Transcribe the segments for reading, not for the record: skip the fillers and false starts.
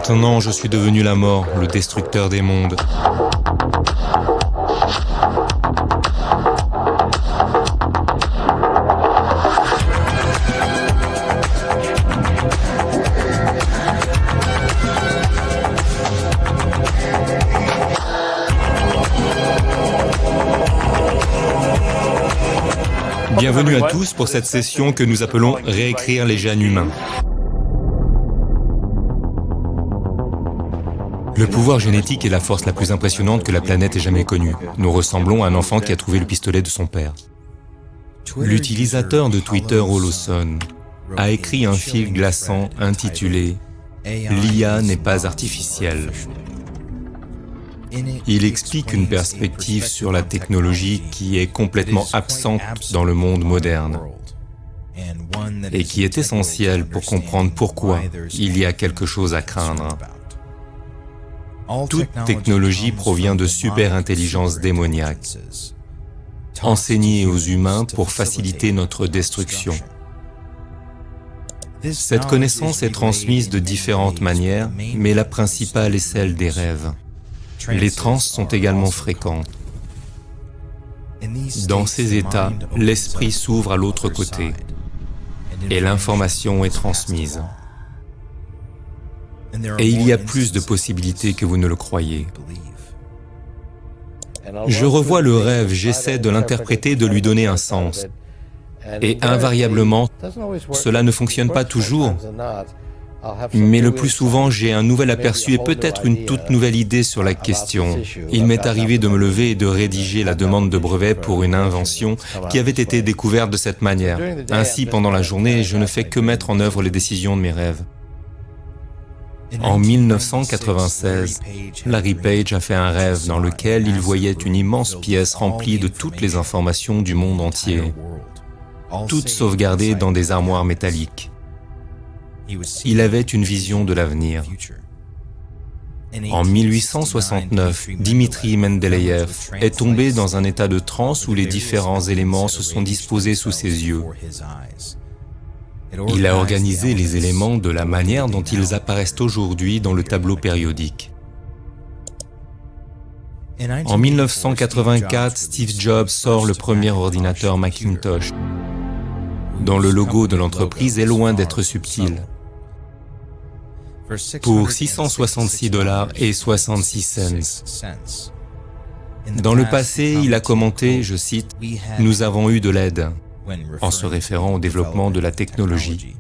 Maintenant, je suis devenu la mort, le destructeur des mondes. Bienvenue à tous pour cette session que nous appelons « Réécrire les gènes humains ». Le pouvoir génétique est la force la plus impressionnante que la planète ait jamais connue. Nous ressemblons à un enfant qui a trouvé le pistolet de son père. L'utilisateur de Twitter Holoson a écrit un fil glaçant intitulé « L'IA n'est pas artificielle ». Il explique une perspective sur la technologie qui est complètement absente dans le monde moderne et qui est essentielle pour comprendre pourquoi il y a quelque chose à craindre. Toute technologie provient de super-intelligences démoniaques, enseignées aux humains pour faciliter notre destruction. Cette connaissance est transmise de différentes manières, mais la principale est celle des rêves. Les trans sont également fréquents. Dans ces états, l'esprit s'ouvre à l'autre côté et l'information est transmise. Et il y a plus de possibilités que vous ne le croyez. Je revois le rêve, j'essaie de l'interpréter, de lui donner un sens. Et invariablement, cela ne fonctionne pas toujours. Mais le plus souvent, j'ai un nouvel aperçu et peut-être une toute nouvelle idée sur la question. Il m'est arrivé de me lever et de rédiger la demande de brevet pour une invention qui avait été découverte de cette manière. Ainsi, pendant la journée, je ne fais que mettre en œuvre les décisions de mes rêves. En 1996, Larry Page a fait un rêve dans lequel il voyait une immense pièce remplie de toutes les informations du monde entier, toutes sauvegardées dans des armoires métalliques. Il avait une vision de l'avenir. En 1869, Dimitri Mendeleïev est tombé dans un état de transe où les différents éléments se sont disposés sous ses yeux. Il a organisé les éléments de la manière dont ils apparaissent aujourd'hui dans le tableau périodique. En 1984, Steve Jobs sort le premier ordinateur Macintosh, dont le logo de l'entreprise est loin d'être subtil. Pour $666,66. Dans le passé, il a commenté, je cite, « Nous avons eu de l'aide », en se référant au développement de la technologie,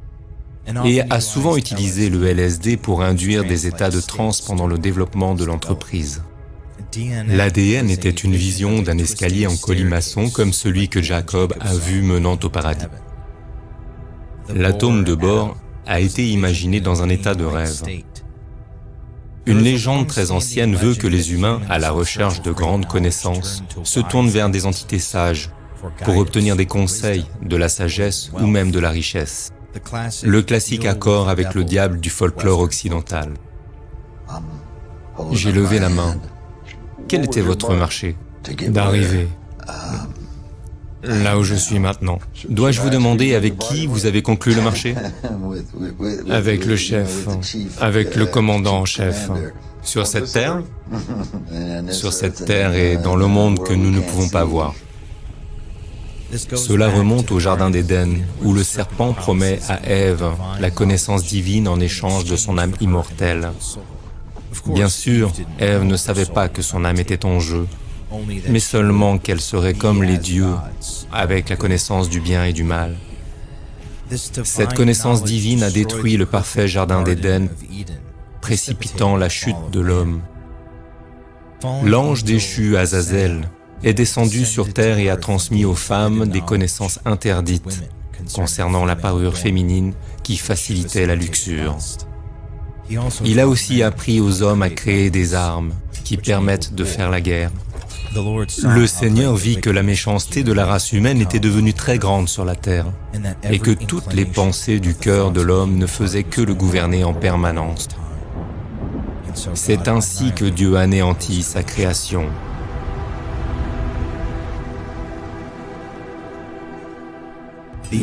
et a souvent utilisé le LSD pour induire des états de transe pendant le développement de l'entreprise. L'ADN était une vision d'un escalier en colimaçon comme celui que Jacob a vu menant au paradis. L'atome de Bohr a été imaginé dans un état de rêve. Une légende très ancienne veut que les humains, à la recherche de grandes connaissances, se tournent vers des entités sages pour obtenir des conseils, de la sagesse ou même de la richesse. Le classique accord avec le diable du folklore occidental. J'ai levé la main. Quel était votre marché d'arrivée? Là où je suis maintenant. Dois-je vous demander avec qui vous avez conclu le marché? Avec le chef, avec le commandant en chef. Sur cette terre? Sur cette terre et dans le monde que nous ne pouvons pas voir. Cela remonte au Jardin d'Éden, où le serpent promet à Ève la connaissance divine en échange de son âme immortelle. Bien sûr, Ève ne savait pas que son âme était en jeu, mais seulement qu'elle serait comme les dieux, avec la connaissance du bien et du mal. Cette connaissance divine a détruit le parfait Jardin d'Éden, précipitant la chute de l'homme. L'ange déchu Azazel est descendu sur terre et a transmis aux femmes des connaissances interdites concernant la parure féminine qui facilitait la luxure. Il a aussi appris aux hommes à créer des armes qui permettent de faire la guerre. Le Seigneur vit que la méchanceté de la race humaine était devenue très grande sur la terre et que toutes les pensées du cœur de l'homme ne faisaient que le gouverner en permanence. C'est ainsi que Dieu anéantit sa création.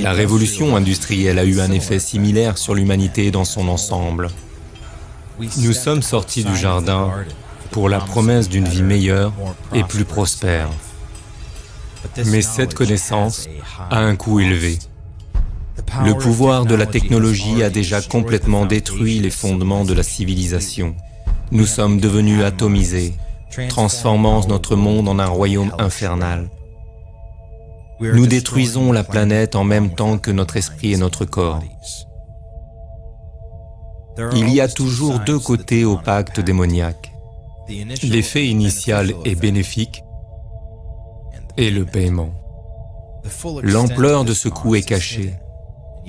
La révolution industrielle a eu un effet similaire sur l'humanité dans son ensemble. Nous sommes sortis du jardin pour la promesse d'une vie meilleure et plus prospère. Mais cette connaissance a un coût élevé. Le pouvoir de la technologie a déjà complètement détruit les fondements de la civilisation. Nous sommes devenus atomisés, transformant notre monde en un royaume infernal. Nous détruisons la planète en même temps que notre esprit et notre corps. Il y a toujours deux côtés au pacte démoniaque. L'effet initial est bénéfique et le paiement. L'ampleur de ce coup est cachée.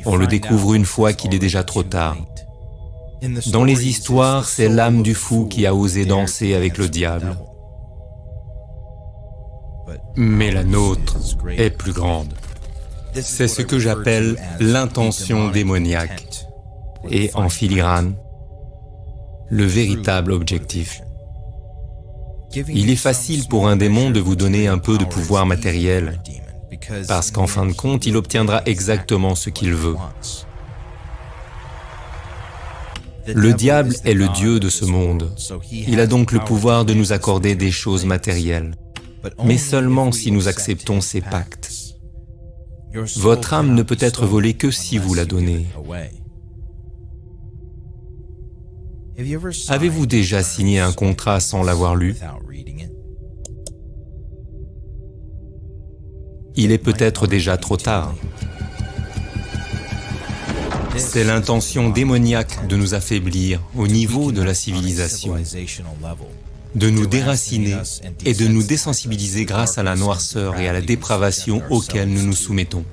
On le découvre une fois qu'il est déjà trop tard. Dans les histoires, c'est l'âme du fou qui a osé danser avec le diable. Mais la nôtre est plus grande. C'est ce que j'appelle l'intention démoniaque. Et en filigrane, le véritable objectif. Il est facile pour un démon de vous donner un peu de pouvoir matériel, parce qu'en fin de compte, il obtiendra exactement ce qu'il veut. Le diable est le dieu de ce monde. Il a donc le pouvoir de nous accorder des choses matérielles, mais seulement si nous acceptons ses pactes. Votre âme ne peut être volée que si vous la donnez. Avez-vous déjà signé un contrat sans l'avoir lu? Il est peut-être déjà trop tard. C'est l'intention démoniaque de nous affaiblir au niveau de la civilisation, de nous déraciner et de nous désensibiliser grâce à la noirceur et à la dépravation auxquelles nous nous soumettons.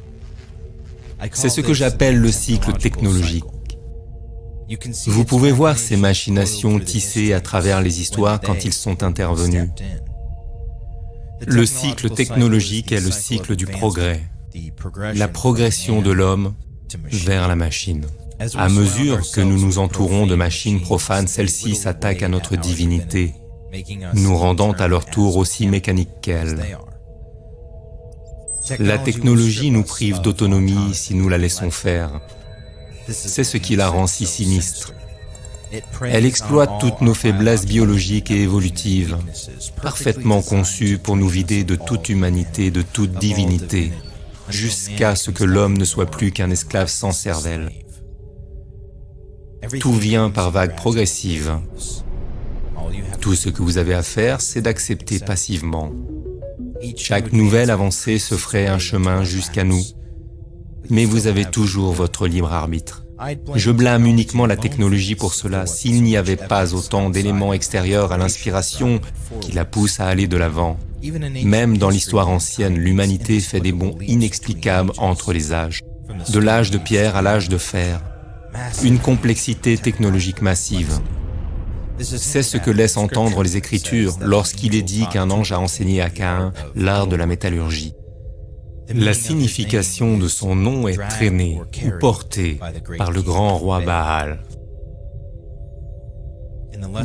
C'est ce que j'appelle le cycle technologique. Vous pouvez voir ces machinations tissées à travers les histoires quand ils sont intervenus. Le cycle technologique est le cycle du progrès, la progression de l'homme vers la machine. À mesure que nous nous entourons de machines profanes, celles-ci s'attaquent à notre divinité, nous rendant à leur tour aussi mécaniques qu'elles. La technologie nous prive d'autonomie si nous la laissons faire. C'est ce qui la rend si sinistre. Elle exploite toutes nos faiblesses biologiques et évolutives, parfaitement conçues pour nous vider de toute humanité, de toute divinité, jusqu'à ce que l'homme ne soit plus qu'un esclave sans cervelle. Tout vient par vagues progressives. Tout ce que vous avez à faire, c'est d'accepter passivement. Chaque nouvelle avancée se ferait un chemin jusqu'à nous, mais vous avez toujours votre libre arbitre. Je blâme uniquement la technologie pour cela. S'il n'y avait pas autant d'éléments extérieurs à l'inspiration qui la poussent à aller de l'avant, même dans l'histoire ancienne, l'humanité fait des bonds inexplicables entre les âges, de l'âge de pierre à l'âge de fer, une complexité technologique massive. C'est ce que laissent entendre les Écritures lorsqu'il est dit qu'un ange a enseigné à Caïn l'art de la métallurgie. La signification de son nom est traînée ou portée par le grand roi Baal.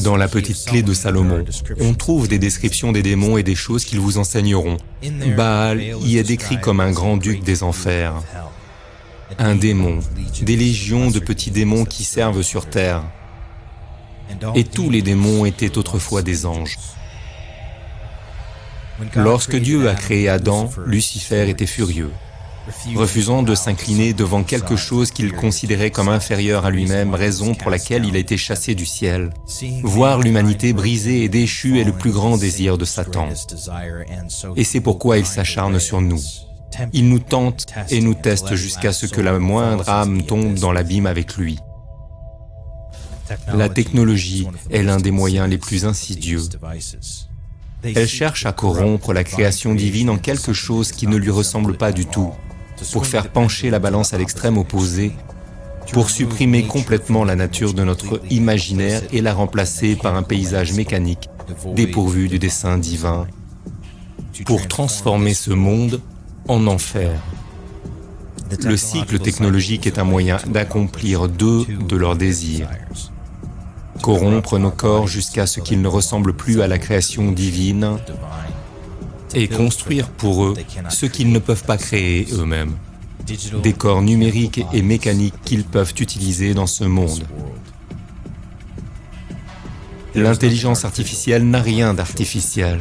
Dans la petite clé de Salomon, on trouve des descriptions des démons et des choses qu'ils vous enseigneront. Baal y est décrit comme un grand-duc des enfers, un démon, des légions de petits démons qui servent sur terre. Et tous les démons étaient autrefois des anges. Lorsque Dieu a créé Adam, Lucifer était furieux, refusant de s'incliner devant quelque chose qu'il considérait comme inférieur à lui-même, raison pour laquelle il a été chassé du ciel. Voir l'humanité brisée et déchue est le plus grand désir de Satan. Et c'est pourquoi il s'acharne sur nous. Il nous tente et nous teste jusqu'à ce que la moindre âme tombe dans l'abîme avec lui. La technologie est l'un des moyens les plus insidieux. Elle cherche à corrompre la création divine en quelque chose qui ne lui ressemble pas du tout, pour faire pencher la balance à l'extrême opposé, pour supprimer complètement la nature de notre imaginaire et la remplacer par un paysage mécanique, dépourvu du dessein divin, pour transformer ce monde en enfer. Le cycle technologique est un moyen d'accomplir deux de leurs désirs. Corrompre nos corps jusqu'à ce qu'ils ne ressemblent plus à la création divine et construire pour eux ce qu'ils ne peuvent pas créer eux-mêmes, des corps numériques et mécaniques qu'ils peuvent utiliser dans ce monde. L'intelligence artificielle n'a rien d'artificiel.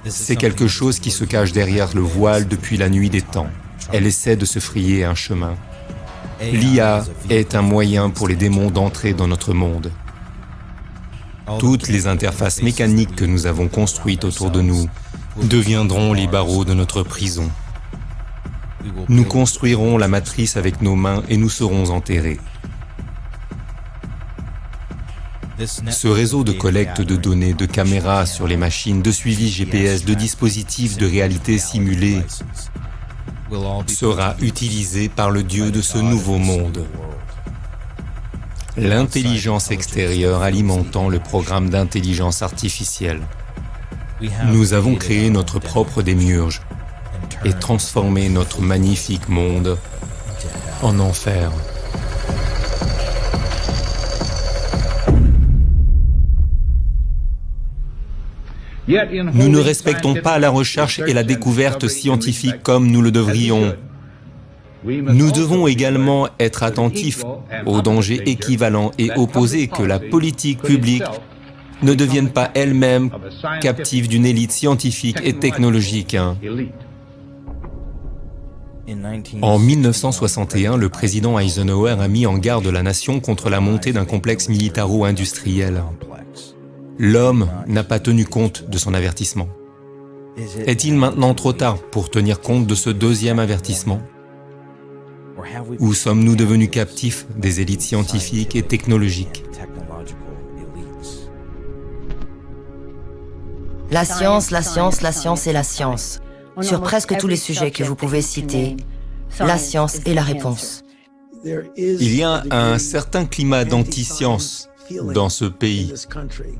C'est quelque chose qui se cache derrière le voile depuis la nuit des temps. Elle essaie de se frayer un chemin. L'IA est un moyen pour les démons d'entrer dans notre monde. Toutes les interfaces mécaniques que nous avons construites autour de nous deviendront les barreaux de notre prison. Nous construirons la matrice avec nos mains et nous serons enterrés. Ce réseau de collecte de données, de caméras sur les machines, de suivi GPS, de dispositifs de réalité simulée sera utilisé par le Dieu de ce nouveau monde. L'intelligence extérieure alimentant le programme d'intelligence artificielle. Nous avons créé notre propre démiurge et transformé notre magnifique monde en enfer. Nous ne respectons pas la recherche et la découverte scientifique comme nous le devrions. Nous devons également être attentifs aux dangers équivalents et opposer que la politique publique ne devienne pas elle-même captive d'une élite scientifique et technologique. En 1961, le président Eisenhower a mis en garde la nation contre la montée d'un complexe militaro-industriel. L'homme n'a pas tenu compte de son avertissement. Est-il maintenant trop tard pour tenir compte de ce deuxième avertissement? Ou sommes-nous devenus captifs des élites scientifiques et technologiques? La science, la science, la science et la science. Sur presque tous les sujets que vous pouvez citer, la science est la réponse. Il y a un certain climat d'anti-science dans ce pays.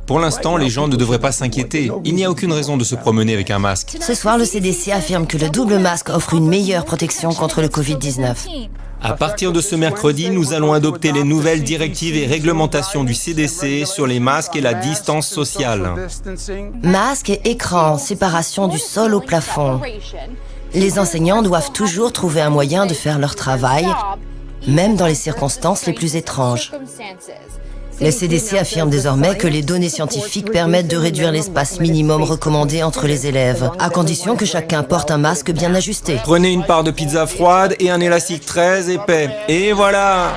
Pour l'instant, les gens ne devraient pas s'inquiéter. Il n'y a aucune raison de se promener avec un masque. Ce soir, le CDC affirme que le double masque offre une meilleure protection contre le Covid-19. À partir de ce mercredi, nous allons adopter les nouvelles directives et réglementations du CDC sur les masques et la distance sociale. Masque et écran, séparation du sol au plafond. Les enseignants doivent toujours trouver un moyen de faire leur travail, même dans les circonstances les plus étranges. Le CDC affirme désormais que les données scientifiques permettent de réduire l'espace minimum recommandé entre les élèves, à condition que chacun porte un masque bien ajusté. Prenez une part de pizza froide et un élastique très épais. Et voilà!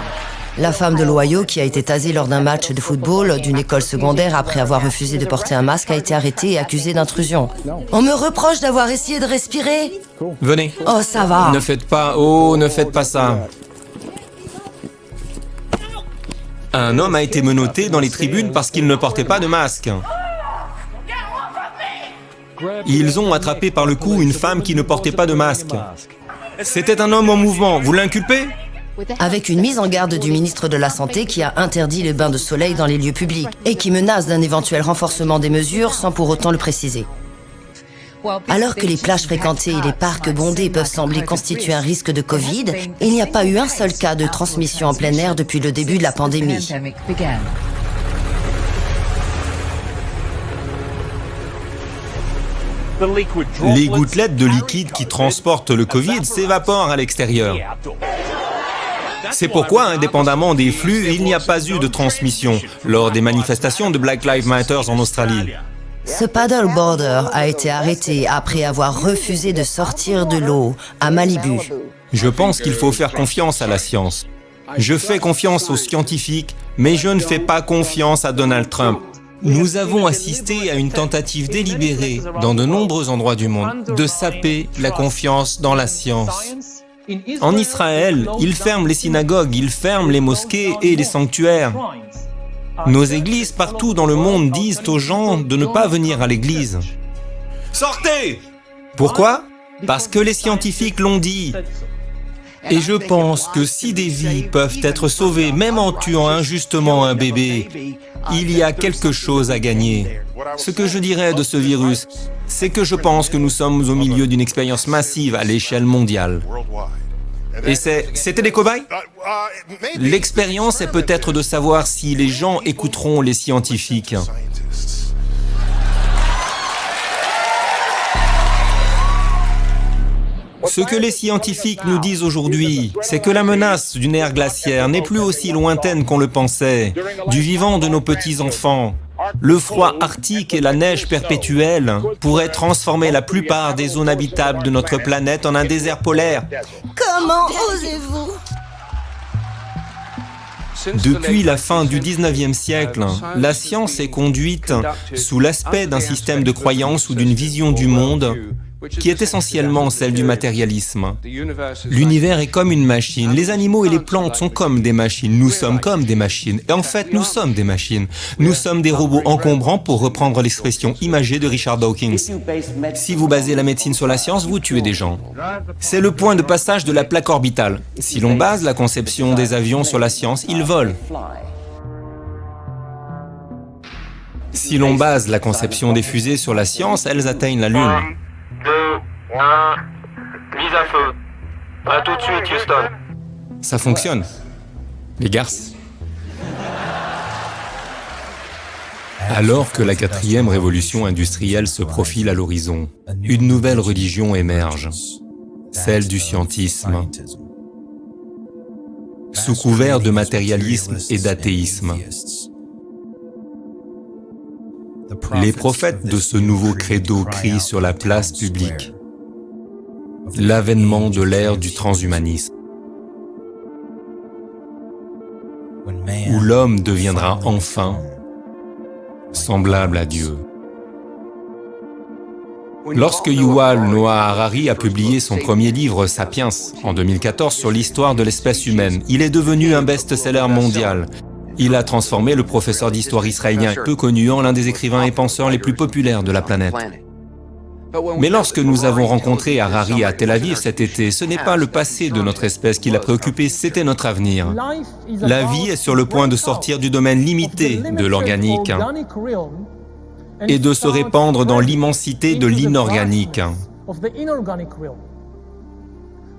La femme de l'Ohio, qui a été tasée lors d'un match de football d'une école secondaire après avoir refusé de porter un masque, a été arrêtée et accusée d'intrusion. On me reproche d'avoir essayé de respirer. Venez. Oh, ça va. Ne faites pas ça. Un homme a été menotté dans les tribunes parce qu'il ne portait pas de masque. Ils ont attrapé par le cou une femme qui ne portait pas de masque. C'était un homme en mouvement. Vous l'inculpez? Avec une mise en garde du ministre de la Santé qui a interdit les bains de soleil dans les lieux publics et qui menace d'un éventuel renforcement des mesures sans pour autant le préciser. Alors que les plages fréquentées et les parcs bondés peuvent sembler constituer un risque de Covid, il n'y a pas eu un seul cas de transmission en plein air depuis le début de la pandémie. Les gouttelettes de liquide qui transportent le Covid s'évaporent à l'extérieur. C'est pourquoi, indépendamment des flux, il n'y a pas eu de transmission lors des manifestations de Black Lives Matter en Australie. Ce paddleboarder a été arrêté après avoir refusé de sortir de l'eau à Malibu. Je pense qu'il faut faire confiance à la science. Je fais confiance aux scientifiques, mais je ne fais pas confiance à Donald Trump. Nous avons assisté à une tentative délibérée dans de nombreux endroits du monde de saper la confiance dans la science. En Israël, ils ferment les synagogues, ils ferment les mosquées et les sanctuaires. Nos églises partout dans le monde disent aux gens de ne pas venir à l'église. Sortez! Pourquoi? Parce que les scientifiques l'ont dit. Et je pense que si des vies peuvent être sauvées, même en tuant injustement un bébé, il y a quelque chose à gagner. Ce que je dirais de ce virus, c'est que je pense que nous sommes au milieu d'une expérience massive à l'échelle mondiale. Et c'était des cobayes? L'expérience est peut-être de savoir si les gens écouteront les scientifiques. Ce que les scientifiques nous disent aujourd'hui, c'est que la menace d'une ère glaciaire n'est plus aussi lointaine qu'on le pensait. Du vivant de nos petits-enfants, le froid arctique et la neige perpétuelle pourraient transformer la plupart des zones habitables de notre planète en un désert polaire. Comment osez-vous? Depuis la fin du 19e siècle, la science est conduite sous l'aspect d'un système de croyance ou d'une vision du monde qui est essentiellement celle du matérialisme. L'univers est comme une machine, les animaux et les plantes sont comme des machines, nous sommes comme des machines. Et en fait, nous sommes des machines. Nous sommes des robots encombrants, pour reprendre l'expression imagée de Richard Dawkins. Si vous basez la médecine sur la science, vous tuez des gens. C'est le point de passage de la plaque orbitale. Si l'on base la conception des avions sur la science, ils volent. Si l'on base la conception des fusées sur la science, elles atteignent la Lune. 2, 1, mise à feu. À tout de suite, Houston. Ça fonctionne. Les garces. Alors que la 4e révolution industrielle se profile à l'horizon, une nouvelle religion émerge, celle du scientisme. Sous couvert de matérialisme et d'athéisme, les prophètes de ce nouveau credo crient sur la place publique l'avènement de l'ère du transhumanisme, où l'homme deviendra enfin semblable à Dieu. Lorsque Yuval Noah Harari a publié son premier livre, Sapiens, en 2014 sur l'histoire de l'espèce humaine, il est devenu un best-seller mondial. Il a transformé le professeur d'histoire israélien peu connu en l'un des écrivains et penseurs les plus populaires de la planète. Mais lorsque nous avons rencontré Harari à Tel Aviv cet été, ce n'est pas le passé de notre espèce qui l'a préoccupé, c'était notre avenir. La vie est sur le point de sortir du domaine limité de l'organique et de se répandre dans l'immensité de l'inorganique.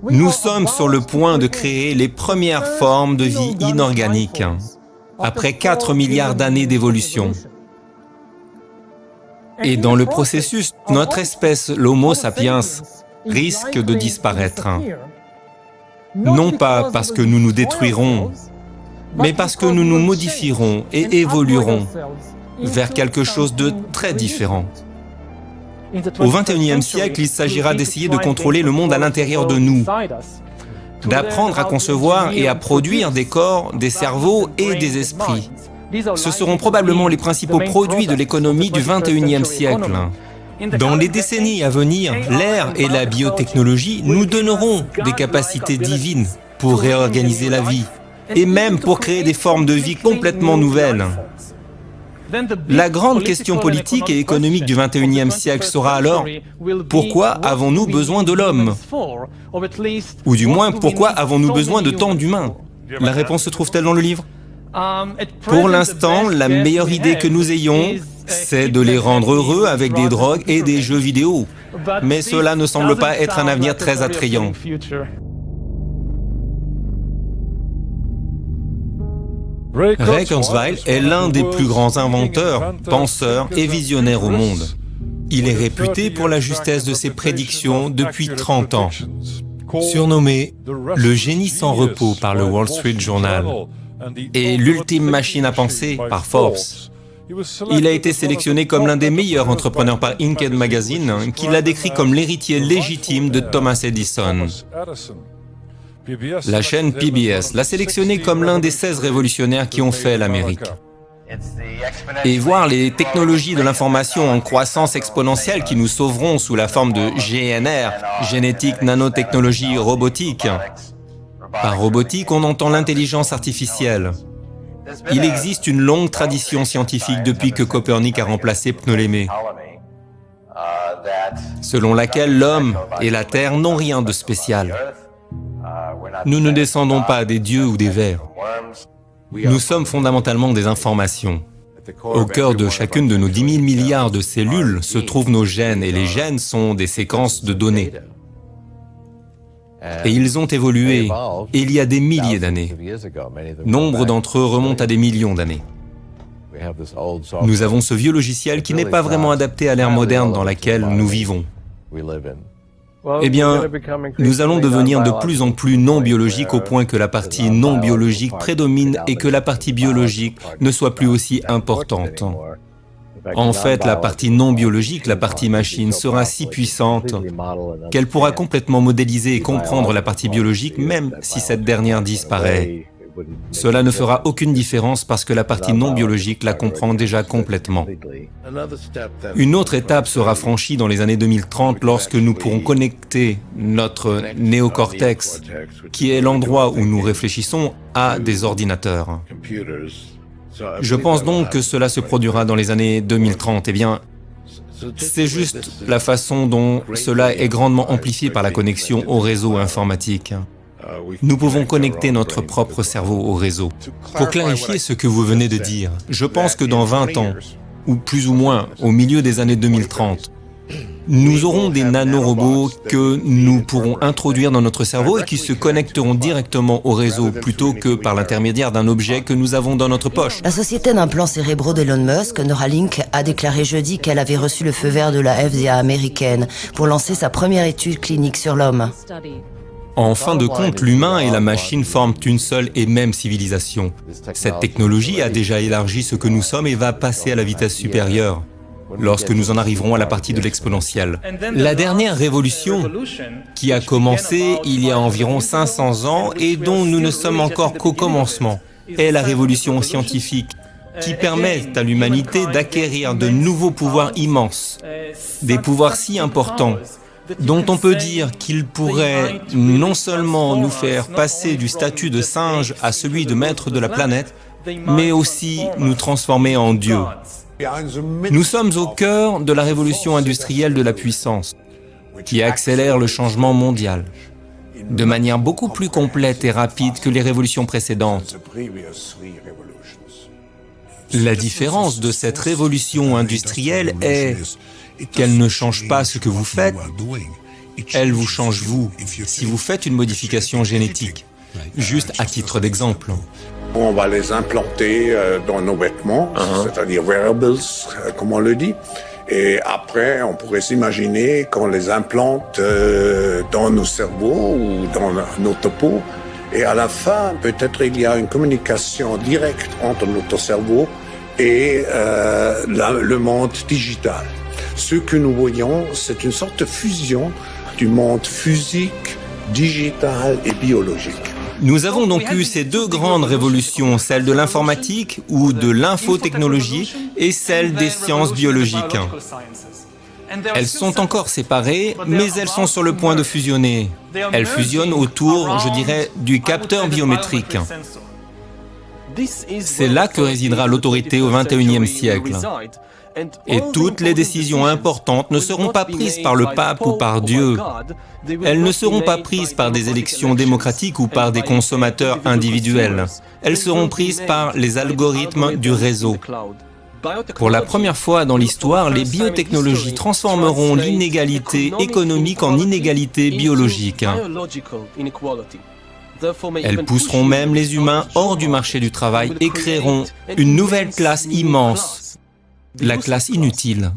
Nous sommes sur le point de créer les premières formes de vie inorganique, après 4 milliards d'années d'évolution. Et dans le processus, notre espèce, l'Homo sapiens, risque de disparaître. Non pas parce que nous nous détruirons, mais parce que nous nous modifierons et évoluerons vers quelque chose de très différent. Au XXIe siècle, il s'agira d'essayer de contrôler le monde à l'intérieur de nous, d'apprendre à concevoir et à produire des corps, des cerveaux et des esprits. Ce seront probablement les principaux produits de l'économie du XXIe siècle. Dans les décennies à venir, l'air et la biotechnologie nous donneront des capacités divines pour réorganiser la vie, et même pour créer des formes de vie complètement nouvelles. La grande question politique et économique du XXIe siècle sera alors « Pourquoi avons-nous besoin de l'homme » ou du moins « Pourquoi avons-nous besoin de tant d'humains » La réponse se trouve-t-elle dans le livre? Pour l'instant, la meilleure idée que nous ayons, c'est de les rendre heureux avec des drogues et des jeux vidéo. Mais cela ne semble pas être un avenir très attrayant. Ray Kurzweil est l'un des plus grands inventeurs, penseurs et visionnaires au monde. Il est réputé pour la justesse de ses prédictions depuis 30 ans. Surnommé « le génie sans repos » par le Wall Street Journal et « l'ultime machine à penser » par Forbes, il a été sélectionné comme l'un des meilleurs entrepreneurs par Inked Magazine, qui l'a décrit comme l'héritier légitime de Thomas Edison. La chaîne PBS l'a sélectionné comme l'un des 16 révolutionnaires qui ont fait l'Amérique. Et voir les technologies de l'information en croissance exponentielle qui nous sauveront sous la forme de GNR, génétique, nanotechnologie, robotique. Par robotique, on entend l'intelligence artificielle. Il existe une longue tradition scientifique depuis que Copernic a remplacé Ptolémée, selon laquelle l'homme et la Terre n'ont rien de spécial. Nous ne descendons pas des dieux ou des vers. Nous sommes fondamentalement des informations. Au cœur de chacune de nos 10 000 milliards de cellules se trouvent nos gènes, et les gènes sont des séquences de données. Et ils ont évolué il y a des milliers d'années. Nombre d'entre eux remontent à des millions d'années. Nous avons ce vieux logiciel qui n'est pas vraiment adapté à l'ère moderne dans laquelle nous vivons. Eh bien, nous allons devenir de plus en plus non biologiques au point que la partie non biologique prédomine et que la partie biologique ne soit plus aussi importante. En fait, la partie non biologique, la partie machine, sera si puissante qu'elle pourra complètement modéliser et comprendre la partie biologique, même si cette dernière disparaît. Cela ne fera aucune différence parce que la partie non biologique la comprend déjà complètement. Une autre étape sera franchie dans les années 2030 lorsque nous pourrons connecter notre néocortex, qui est l'endroit où nous réfléchissons, à des ordinateurs. Je pense donc que cela se produira dans les années 2030. Eh bien, c'est juste la façon dont cela est grandement amplifié par la connexion au réseau informatique. Nous pouvons connecter notre propre cerveau au réseau. Pour clarifier ce que vous venez de dire, je pense que dans 20 ans, ou plus ou moins au milieu des années 2030, nous aurons des nanorobots que nous pourrons introduire dans notre cerveau et qui se connecteront directement au réseau plutôt que par l'intermédiaire d'un objet que nous avons dans notre poche. La société d'implants cérébraux d'Elon Musk, Neuralink, a déclaré jeudi qu'elle avait reçu le feu vert de la FDA américaine pour lancer sa première étude clinique sur l'homme. En fin de compte, l'humain et la machine forment une seule et même civilisation. Cette technologie a déjà élargi ce que nous sommes et va passer à la vitesse supérieure lorsque nous en arriverons à la partie de l'exponentielle. La dernière révolution, qui a commencé il y a environ 500 ans et dont nous ne sommes encore qu'au commencement, est la révolution scientifique, qui permet à l'humanité d'acquérir de nouveaux pouvoirs immenses, des pouvoirs si importants dont on peut dire qu'ils pourraient non seulement nous faire passer du statut de singe à celui de maître de la planète, mais aussi nous transformer en Dieu. Nous sommes au cœur de la révolution industrielle de la puissance, qui accélère le changement mondial, de manière beaucoup plus complète et rapide que les révolutions précédentes. La différence de cette révolution industrielle est qu'elle ne change pas ce que vous faites, elle vous change vous, si vous faites une modification génétique. Juste à titre d'exemple. On va les implanter dans nos vêtements, c'est-à-dire wearables, comme on le dit. Et après, on pourrait s'imaginer qu'on les implante dans nos cerveaux ou dans notre peau. Et à la fin, peut-être il y a une communication directe entre notre cerveau et le monde digital. Ce que nous voyons, c'est une sorte de fusion du monde physique, digital et biologique. Nous avons donc eu ces deux grandes révolutions, celle de l'informatique ou de l'infotechnologie et celle des sciences biologiques. Elles sont encore séparées, mais elles sont sur le point de fusionner. Elles fusionnent autour, je dirais, du capteur biométrique. C'est là que résidera l'autorité au XXIe siècle. Et toutes les décisions importantes ne seront pas prises par le pape ou par Dieu. Elles ne seront pas prises par des élections démocratiques ou par des consommateurs individuels. Elles seront prises par les algorithmes du réseau. Pour la première fois dans l'histoire, les biotechnologies transformeront l'inégalité économique en inégalité biologique. Elles pousseront même les humains hors du marché du travail et créeront une nouvelle classe immense. La classe inutile.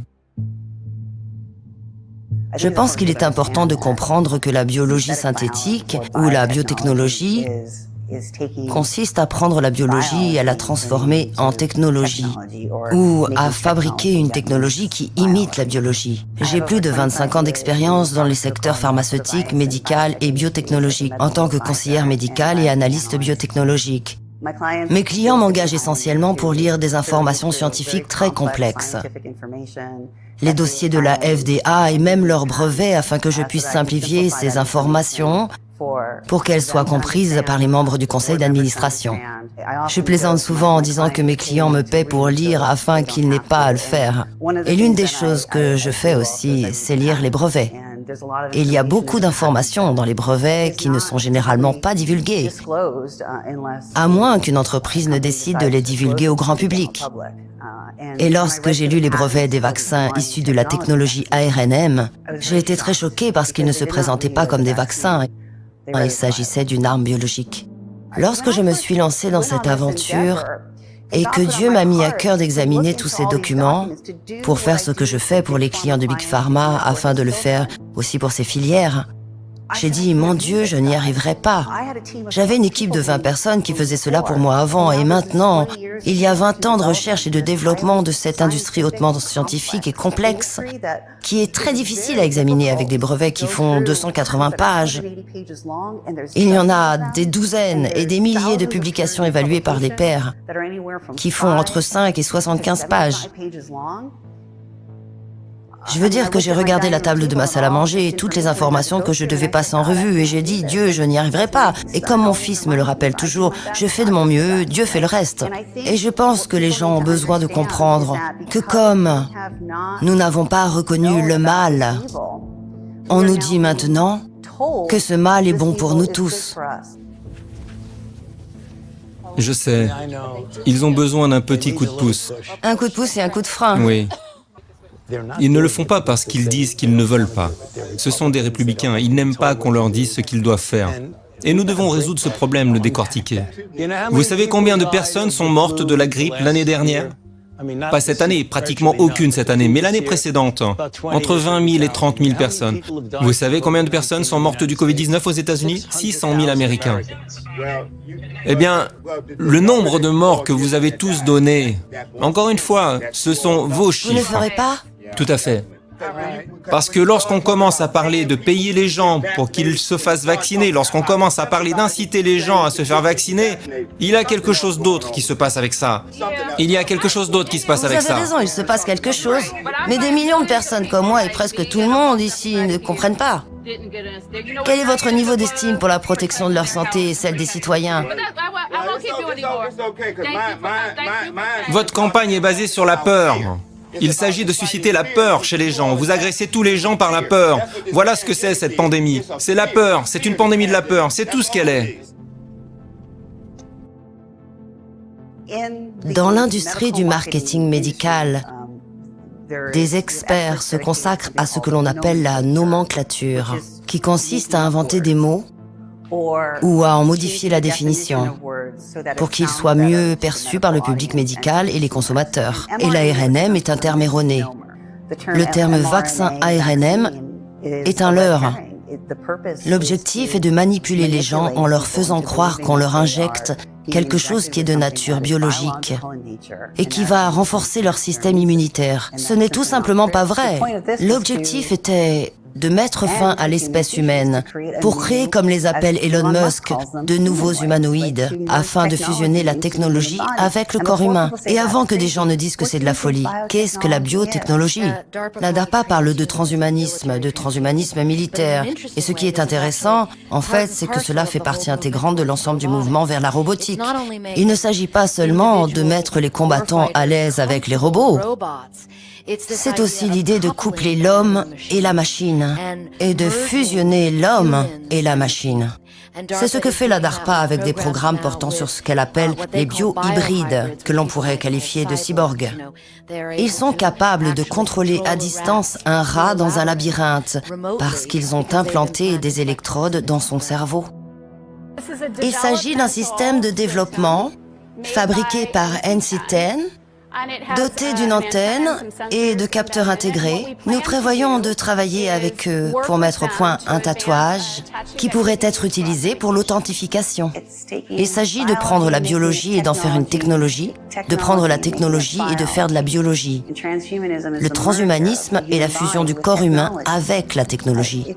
Je pense qu'il est important de comprendre que la biologie synthétique ou la biotechnologie consiste à prendre la biologie et à la transformer en technologie ou à fabriquer une technologie qui imite la biologie. J'ai plus de 25 ans d'expérience dans les secteurs pharmaceutique, médical et biotechnologique en tant que conseillère médicale et analyste biotechnologique. Mes clients m'engagent essentiellement pour lire des informations scientifiques très complexes, les dossiers de la FDA et même leurs brevets afin que je puisse simplifier ces informations pour qu'elles soient comprises par les membres du conseil d'administration. Je plaisante souvent en disant que mes clients me paient pour lire afin qu'ils n'aient pas à le faire. Et l'une des choses que je fais aussi, c'est lire les brevets. Et il y a beaucoup d'informations dans les brevets qui ne sont généralement pas divulguées, à moins qu'une entreprise ne décide de les divulguer au grand public. Et lorsque j'ai lu les brevets des vaccins issus de la technologie ARNM, j'ai été très choquée parce qu'ils ne se présentaient pas comme des vaccins. Il s'agissait d'une arme biologique. Lorsque je me suis lancée dans cette aventure, et que Dieu m'a mis à cœur d'examiner tous ces documents pour faire ce que je fais pour les clients de Big Pharma afin de le faire aussi pour ces filières. J'ai dit, mon Dieu, je n'y arriverai pas. J'avais une équipe de 20 personnes qui faisaient cela pour moi avant et maintenant, il y a 20 ans de recherche et de développement de cette industrie hautement scientifique et complexe qui est très difficile à examiner avec des brevets qui font 280 pages. Il y en a des douzaines et des milliers de publications évaluées par des pairs qui font entre 5 et 75 pages. Je veux dire que j'ai regardé la table de ma salle à manger et toutes les informations que je devais passer en revue et j'ai dit, Dieu, je n'y arriverai pas. Et comme mon fils me le rappelle toujours, je fais de mon mieux, Dieu fait le reste. Et je pense que les gens ont besoin de comprendre que comme nous n'avons pas reconnu le mal, on nous dit maintenant que ce mal est bon pour nous tous. Je sais, ils ont besoin d'un petit coup de pouce. Un coup de pouce et un coup de frein. Oui. Ils ne le font pas parce qu'ils disent qu'ils ne veulent pas. Ce sont des républicains, ils n'aiment pas qu'on leur dise ce qu'ils doivent faire. Et nous devons résoudre ce problème, le décortiquer. Vous savez combien de personnes sont mortes de la grippe l'année dernière? Pas cette année, pratiquement aucune cette année, mais l'année précédente, entre 20 000 et 30 000 personnes. Vous savez combien de personnes sont mortes du Covid-19 aux États-Unis? 600 000 Américains. Eh bien, le nombre de morts que vous avez tous donné, encore une fois, ce sont vos Vous ne chiffres. ferez pas? Tout à fait. Parce que lorsqu'on commence à parler de payer les gens pour qu'ils se fassent vacciner, lorsqu'on commence à parler d'inciter les gens à se faire vacciner, il y a quelque chose d'autre qui se passe avec ça. Il y a quelque chose d'autre qui se passe Vous avec avez ça. raison, il se passe quelque chose. Mais des millions de personnes comme moi et presque tout le monde ici ne comprennent pas. Quel est votre niveau d'estime pour la protection de leur santé et celle des citoyens? Votre campagne est basée sur la peur. Il s'agit de susciter la peur chez les gens. Vous agressez tous les gens par la peur. Voilà ce que c'est cette pandémie. C'est la peur, c'est une pandémie de la peur, c'est tout ce qu'elle est. Dans l'industrie du marketing médical, des experts se consacrent à ce que l'on appelle la nomenclature, qui consiste à inventer des mots ou à en modifier la définition pour qu'ils soient mieux perçus par le public médical et les consommateurs. Et l'ARNM est un terme erroné. Le terme vaccin ARNM est un leurre. L'objectif est de manipuler les gens en leur faisant croire qu'on leur injecte quelque chose qui est de nature biologique et qui va renforcer leur système immunitaire. Ce n'est tout simplement pas vrai. L'objectif était de mettre fin à l'espèce humaine pour créer, comme les appelle Elon Musk, de nouveaux humanoïdes afin de fusionner la technologie avec le corps humain. Et avant que des gens ne disent que c'est de la folie, qu'est-ce que la biotechnologie? La DARPA parle de transhumanisme militaire. Et ce qui est intéressant, en fait, c'est que cela fait partie intégrante de l'ensemble du mouvement vers la robotique. Il ne s'agit pas seulement de mettre les combattants à l'aise avec les robots. C'est aussi l'idée de coupler l'homme et la machine, et de fusionner l'homme et la machine. C'est ce que fait la DARPA avec des programmes portant sur ce qu'elle appelle les bio-hybrides, que l'on pourrait qualifier de cyborgs. Ils sont capables de contrôler à distance un rat dans un labyrinthe, parce qu'ils ont implanté des électrodes dans son cerveau. Il s'agit d'un système de développement fabriqué par NC10, doté d'une antenne et de capteurs intégrés. Nous prévoyons de travailler avec eux pour mettre au point un tatouage qui pourrait être utilisé pour l'authentification. Il s'agit de prendre la biologie et d'en faire une technologie, de prendre la technologie et de faire de la biologie. Le transhumanisme est la fusion du corps humain avec la technologie.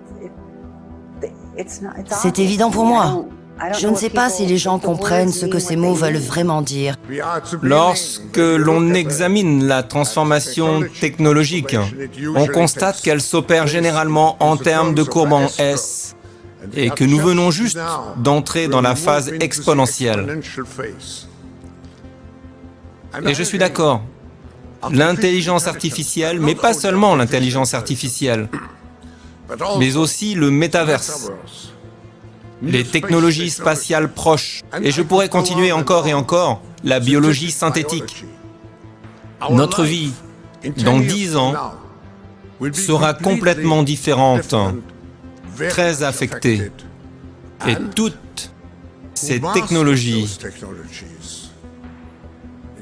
C'est évident pour moi. Je ne sais pas si les gens comprennent ce que ces mots veulent vraiment dire. Lorsque l'on examine la transformation technologique, on constate qu'elle s'opère généralement en termes de courbe en S et que nous venons juste d'entrer dans la phase exponentielle. Et je suis d'accord. L'intelligence artificielle, mais pas seulement l'intelligence artificielle, mais aussi le métaverse. Les technologies spatiales proches, et je pourrais continuer encore et encore, la biologie synthétique. Notre vie, dans 10 ans, sera complètement différente, très affectée. Et toutes ces technologies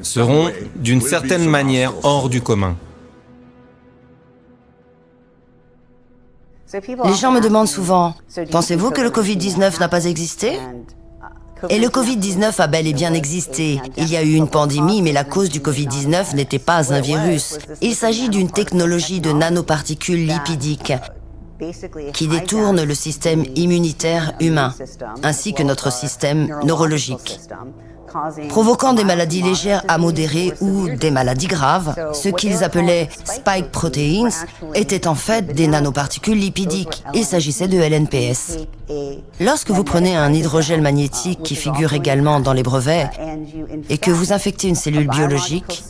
seront, d'une certaine manière, hors du commun. Les gens me demandent souvent, pensez-vous que le Covid-19 n'a pas existé ? Et le Covid-19 a bel et bien existé. Il y a eu une pandémie, mais la cause du Covid-19 n'était pas un virus. Il s'agit d'une technologie de nanoparticules lipidiques qui détourne le système immunitaire humain, ainsi que notre système neurologique, provoquant des maladies légères à modérées ou des maladies graves. Ce qu'ils appelaient spike proteins étaient en fait des nanoparticules lipidiques. Il s'agissait de LNPS. Lorsque vous prenez un hydrogel magnétique qui figure également dans les brevets et que vous infectez une cellule biologique,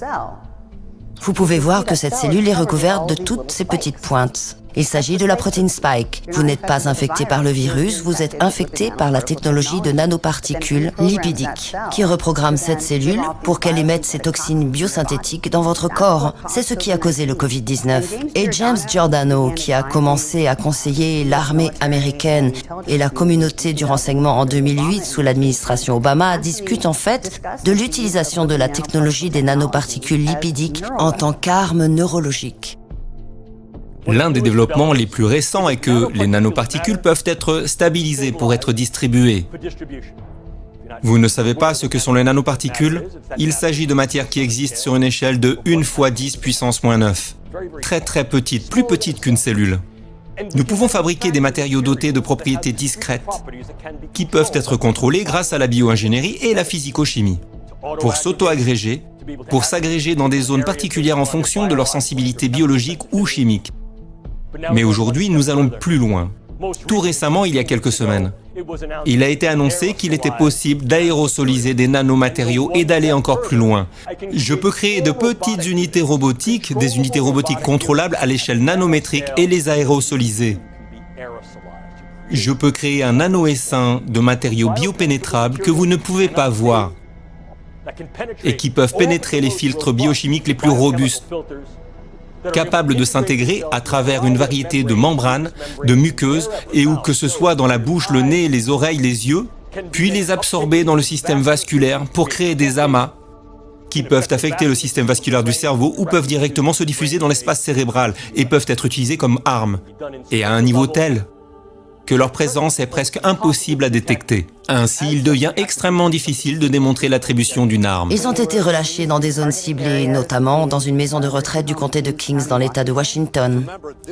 vous pouvez voir que cette cellule est recouverte de toutes ces petites pointes. Il s'agit de la protéine spike. Vous n'êtes pas infecté par le virus, vous êtes infecté par la technologie de nanoparticules lipidiques qui reprogramme cette cellule pour qu'elle émette ces toxines biosynthétiques dans votre corps. C'est ce qui a causé le Covid-19. Et James Giordano, qui a commencé à conseiller l'armée américaine et la communauté du renseignement en 2008 sous l'administration Obama, discute en fait de l'utilisation de la technologie des nanoparticules lipidiques en tant qu'arme neurologique. L'un des développements les plus récents est que les nanoparticules peuvent être stabilisées pour être distribuées. Vous ne savez pas ce que sont les nanoparticules? Il s'agit de matières qui existent sur une échelle de 1 × 10 puissance -9. Très petites, plus petites qu'une cellule. Nous pouvons fabriquer des matériaux dotés de propriétés discrètes qui peuvent être contrôlés grâce à la bioingénierie et la physico-chimie pour s'auto-agréger, pour s'agréger dans des zones particulières en fonction de leur sensibilité biologique ou chimique. Mais aujourd'hui, nous allons plus loin. Tout récemment, il y a quelques semaines, il a été annoncé qu'il était possible d'aérosoliser des nanomatériaux et d'aller encore plus loin. Je peux créer de petites unités robotiques, des unités robotiques contrôlables à l'échelle nanométrique et les aérosoliser. Je peux créer un nanoessaim de matériaux biopénétrables que vous ne pouvez pas voir et qui peuvent pénétrer les filtres biochimiques les plus robustes, capables de s'intégrer à travers une variété de membranes, de muqueuses, et où que ce soit dans la bouche, le nez, les oreilles, les yeux, puis les absorber dans le système vasculaire pour créer des amas qui peuvent affecter le système vasculaire du cerveau ou peuvent directement se diffuser dans l'espace cérébral et peuvent être utilisés comme armes, et à un niveau tel que leur présence est presque impossible à détecter. Ainsi, il devient extrêmement difficile de démontrer l'attribution d'une arme. Ils ont été relâchés dans des zones ciblées, notamment dans une maison de retraite du comté de Kings dans l'État de Washington.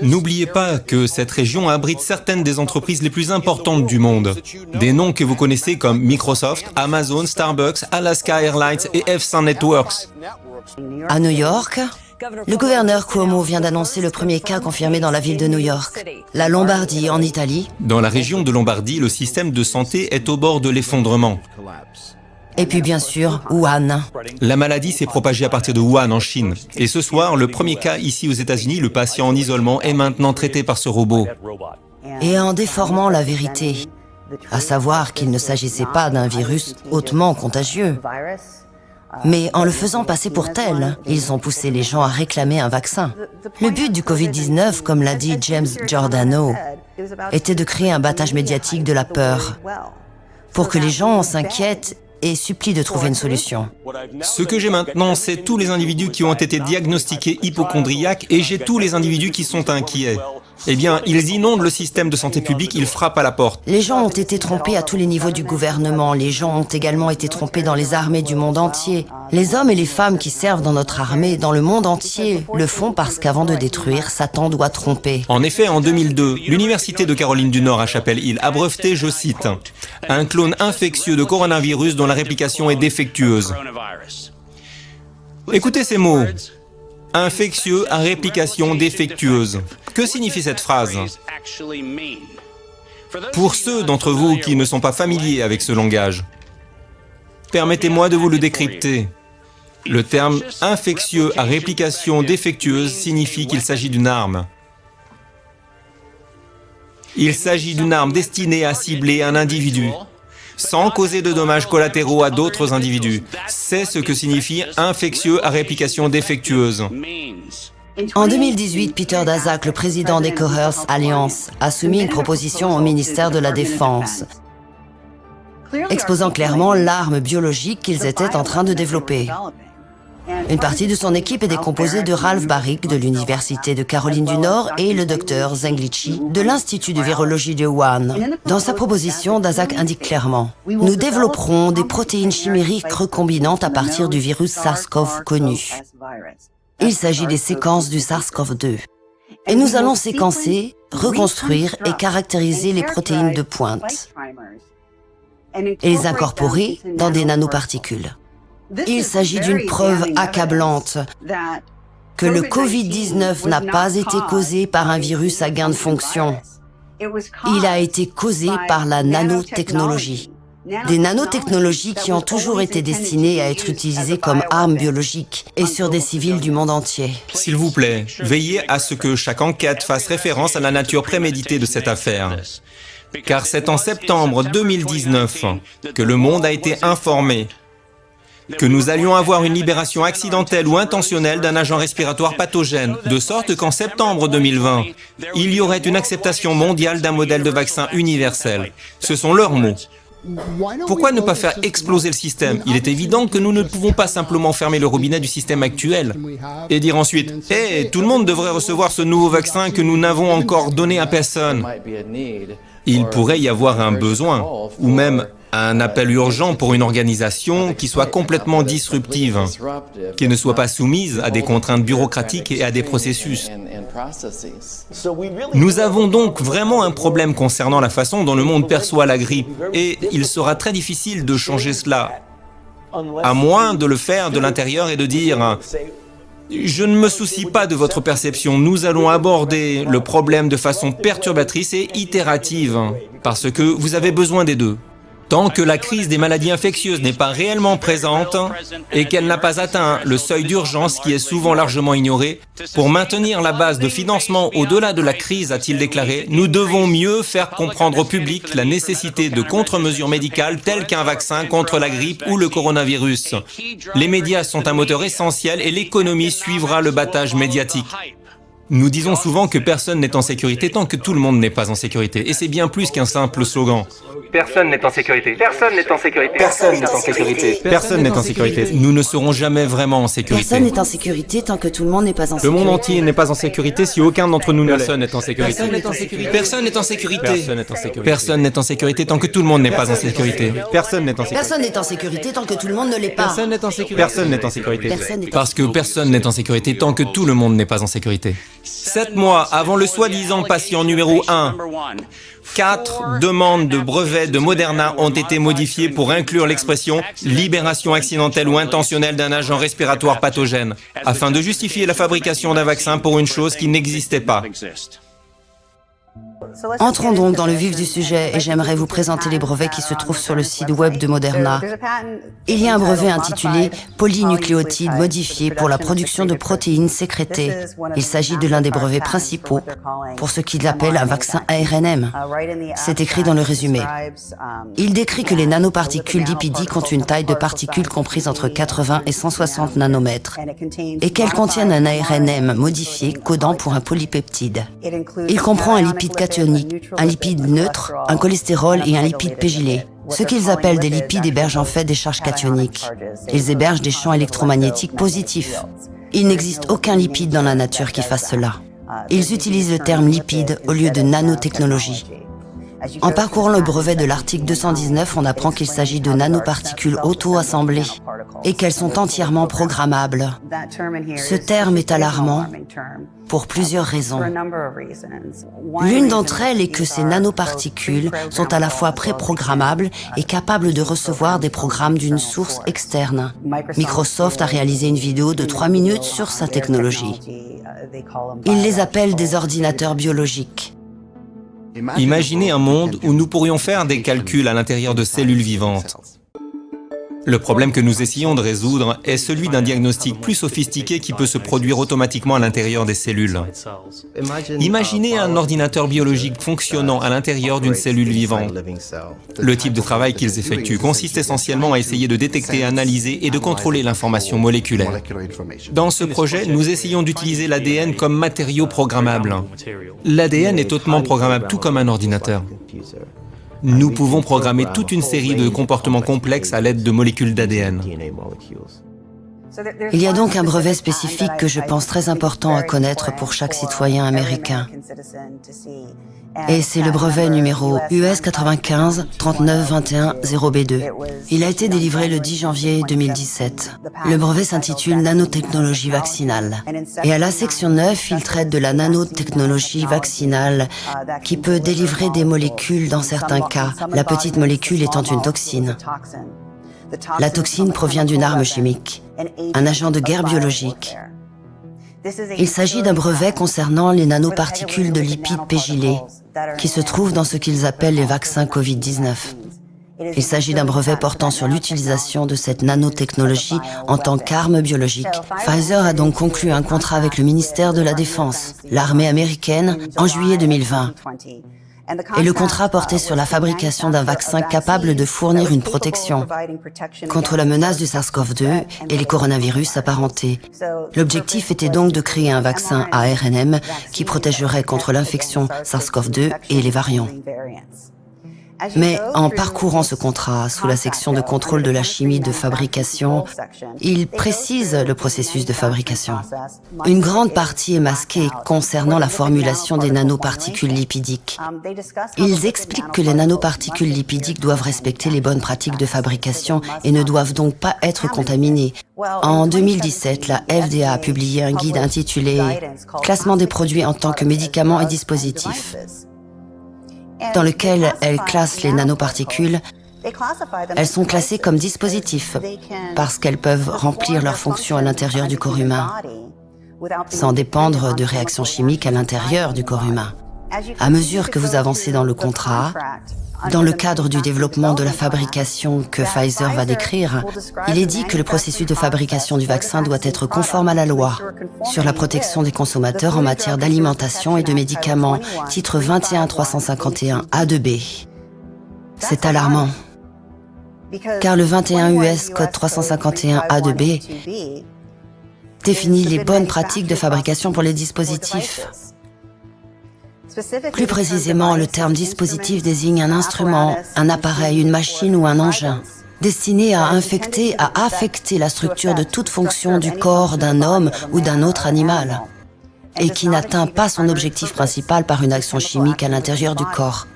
N'oubliez pas que cette région abrite certaines des entreprises les plus importantes du monde. Des noms que vous connaissez comme Microsoft, Amazon, Starbucks, Alaska Airlines et F100 Networks. À New York, le gouverneur Cuomo vient d'annoncer le premier cas confirmé dans la ville de New York. La Lombardie, en Italie. Dans la région de Lombardie, le système de santé est au bord de l'effondrement. Et puis bien sûr, Wuhan. La maladie s'est propagée à partir de Wuhan en Chine. Et ce soir, le premier cas ici aux États-Unis, le patient en isolement, est maintenant traité par ce robot. Et en déformant la vérité, à savoir qu'il ne s'agissait pas d'un virus hautement contagieux. Mais en le faisant passer pour tel, ils ont poussé les gens à réclamer un vaccin. Le but du Covid-19, comme l'a dit James Giordano, était de créer un battage médiatique de la peur, pour que les gens s'inquiètent et supplient de trouver une solution. Ce que j'ai maintenant, c'est tous les individus qui ont été diagnostiqués hypocondriaques et j'ai tous les individus qui sont inquiets. Eh bien, ils inondent le système de santé publique, ils frappent à la porte. Les gens ont été trompés à tous les niveaux du gouvernement. Les gens ont également été trompés dans les armées du monde entier. Les hommes et les femmes qui servent dans notre armée, dans le monde entier, le font parce qu'avant de détruire, Satan doit tromper. En effet, en 2002, l'Université de Caroline du Nord à Chapel Hill a breveté, je cite, « un clone infectieux de coronavirus dont la réplication est défectueuse ». Écoutez ces mots. Infectieux à réplication défectueuse. Que signifie cette phrase? Pour ceux d'entre vous qui ne sont pas familiers avec ce langage, permettez-moi de vous le décrypter. Le terme « infectieux à réplication défectueuse » signifie qu'il s'agit d'une arme. Il s'agit d'une arme destinée à cibler un individu, sans causer de dommages collatéraux à d'autres individus. C'est ce que signifie « infectieux à réplication défectueuse ». En 2018, Peter Daszak, le président des Coherce Alliance, a soumis une proposition au ministère de la Défense, exposant clairement l'arme biologique qu'ils étaient en train de développer. Une partie de son équipe était composée de Ralph Baric de l'Université de Caroline du Nord et le Dr Zheng Liqi de l'Institut de virologie de Wuhan. Dans sa proposition, Daszak indique clairement « Nous développerons des protéines chimériques recombinantes à partir du virus SARS-CoV connu. Il s'agit des séquences du SARS-CoV-2. Et nous allons séquencer, reconstruire et caractériser les protéines de pointe et les incorporer dans des nanoparticules. Il s'agit d'une preuve accablante que le Covid-19 n'a pas été causé par un virus à gain de fonction. Il a été causé par la nanotechnologie. Des nanotechnologies qui ont toujours été destinées à être utilisées comme armes biologiques et sur des civils du monde entier. S'il vous plaît, veillez à ce que chaque enquête fasse référence à la nature préméditée de cette affaire. Car c'est en septembre 2019 que le monde a été informé que nous allions avoir une libération accidentelle ou intentionnelle d'un agent respiratoire pathogène, de sorte qu'en septembre 2020, il y aurait une acceptation mondiale d'un modèle de vaccin universel. Ce sont leurs mots. Pourquoi ne pas faire exploser le système? Il est évident que nous ne pouvons pas simplement fermer le robinet du système actuel et dire ensuite « Hey, tout le monde devrait recevoir ce nouveau vaccin que nous n'avons encore donné à personne ». Il pourrait y avoir un besoin, ou même un appel urgent pour une organisation qui soit complètement disruptive, qui ne soit pas soumise à des contraintes bureaucratiques et à des processus. Nous avons donc vraiment un problème concernant la façon dont le monde perçoit la grippe, et il sera très difficile de changer cela, à moins de le faire de l'intérieur et de dire « Je ne me soucie pas de votre perception, nous allons aborder le problème de façon perturbatrice et itérative, parce que vous avez besoin des deux. » Tant que la crise des maladies infectieuses n'est pas réellement présente et qu'elle n'a pas atteint le seuil d'urgence qui est souvent largement ignoré, pour maintenir la base de financement au-delà de la crise, a-t-il déclaré, nous devons mieux faire comprendre au public la nécessité de contre-mesures médicales telles qu'un vaccin contre la grippe ou le coronavirus. Les médias sont un moteur essentiel et l'économie suivra le battage médiatique. Nous disons souvent que personne n'est en sécurité tant que tout le monde n'est pas en sécurité. Et c'est bien plus qu'un simple slogan. Personne n'est en sécurité. Personne n'est en sécurité. Personne n'est en sécurité. Personne n'est en sécurité. Nous ne serons jamais vraiment en sécurité. Personne n'est en sécurité tant que tout le monde n'est pas en sécurité. Le monde entier n'est pas en sécurité si aucun d'entre nous ne l'est. Personne n'est en sécurité. Personne n'est en sécurité. Personne n'est en sécurité. Personne n'est en sécurité tant que tout le monde n'est pas en sécurité. Personne n'est en sécurité. Personne n'est en sécurité tant que tout le monde ne l'est pas. Personne n'est en sécurité. Personne n'est en sécurité. Parce que personne n'est en sécurité tant que tout le monde n'est pas en sécurité. 7 mois avant le soi-disant patient numéro 1, 4 demandes de brevets de Moderna ont été modifiées pour inclure l'expression « libération accidentelle ou intentionnelle d'un agent respiratoire pathogène » afin de justifier la fabrication d'un vaccin pour une chose qui n'existait pas. Entrons donc dans le vif du sujet et j'aimerais vous présenter les brevets qui se trouvent sur le site web de Moderna. Il y a un brevet intitulé « Polynucléotides modifiés pour la production de protéines sécrétées ». Il s'agit de l'un des brevets principaux pour ce qu'ils appellent un vaccin ARNM. C'est écrit dans le résumé. Il décrit que les nanoparticules lipidiques ont une taille de particules comprise entre 80 et 160 nanomètres et qu'elles contiennent un ARNM modifié codant pour un polypeptide. Il comprend un lipide cationique, un lipide neutre, un cholestérol et un lipide pégylé. Ce qu'ils appellent des lipides hébergent en fait des charges cationiques. Ils hébergent des champs électromagnétiques positifs. Il n'existe aucun lipide dans la nature qui fasse cela. Ils utilisent le terme lipide au lieu de nanotechnologie. En parcourant le brevet de l'article 219, on apprend qu'il s'agit de nanoparticules auto-assemblées et qu'elles sont entièrement programmables. Ce terme est alarmant pour plusieurs raisons. L'une d'entre elles est que ces nanoparticules sont à la fois préprogrammables et capables de recevoir des programmes d'une source externe. Microsoft a réalisé une vidéo de 3 minutes sur sa technologie. Ils les appellent des ordinateurs biologiques. Imaginez un monde où nous pourrions faire des calculs à l'intérieur de cellules vivantes. Le problème que nous essayons de résoudre est celui d'un diagnostic plus sophistiqué qui peut se produire automatiquement à l'intérieur des cellules. Imaginez un ordinateur biologique fonctionnant à l'intérieur d'une cellule vivante. Le type de travail qu'ils effectuent consiste essentiellement à essayer de détecter, analyser et de contrôler l'information moléculaire. Dans ce projet, nous essayons d'utiliser l'ADN comme matériau programmable. L'ADN est hautement programmable, tout comme un ordinateur. Nous pouvons programmer toute une série de comportements complexes à l'aide de molécules d'ADN. Il y a donc un brevet spécifique que je pense très important à connaître pour chaque citoyen américain. Et c'est le brevet numéro US 95 39 21 0B2. Il a été délivré le 10 janvier 2017. Le brevet s'intitule Nanotechnologie vaccinale. Et à la section 9, il traite de la nanotechnologie vaccinale qui peut délivrer des molécules dans certains cas, la petite molécule étant une toxine. La toxine provient d'une arme chimique, un agent de guerre biologique. Il s'agit d'un brevet concernant les nanoparticules de lipides pégylés qui se trouvent dans ce qu'ils appellent les vaccins Covid-19. Il s'agit d'un brevet portant sur l'utilisation de cette nanotechnologie en tant qu'arme biologique. Pfizer a donc conclu un contrat avec le ministère de la Défense, l'armée américaine, en juillet 2020. Et le contrat portait sur la fabrication d'un vaccin capable de fournir une protection contre la menace du SARS-CoV-2 et les coronavirus apparentés. L'objectif était donc de créer un vaccin ARNM qui protégerait contre l'infection SARS-CoV-2 et les variants. Mais en parcourant ce contrat sous la section de contrôle de la chimie de fabrication, il précise le processus de fabrication. Une grande partie est masquée concernant la formulation des nanoparticules lipidiques. Ils expliquent que les nanoparticules lipidiques doivent respecter les bonnes pratiques de fabrication et ne doivent donc pas être contaminées. En 2017, la FDA a publié un guide intitulé « Classement des produits en tant que médicaments et dispositifs », dans lequel elle classe les nanoparticules. Elles sont classées comme dispositifs parce qu'elles peuvent remplir leurs fonctions à l'intérieur du corps humain, sans dépendre de réactions chimiques à l'intérieur du corps humain. À mesure que vous avancez dans le contrat, dans le cadre du développement de la fabrication que Pfizer va décrire, il est dit que le processus de fabrication du vaccin doit être conforme à la loi sur la protection des consommateurs en matière d'alimentation et de médicaments, titre 21 351 A2B. C'est alarmant, car le 21 US code 351 A2B définit les bonnes pratiques de fabrication pour les dispositifs. Plus précisément, le terme dispositif désigne un instrument, un appareil, une machine ou un engin destiné à affecter la structure de toute fonction du corps d'un homme ou d'un autre animal et qui n'atteint pas son objectif principal par une action chimique à l'intérieur du corps.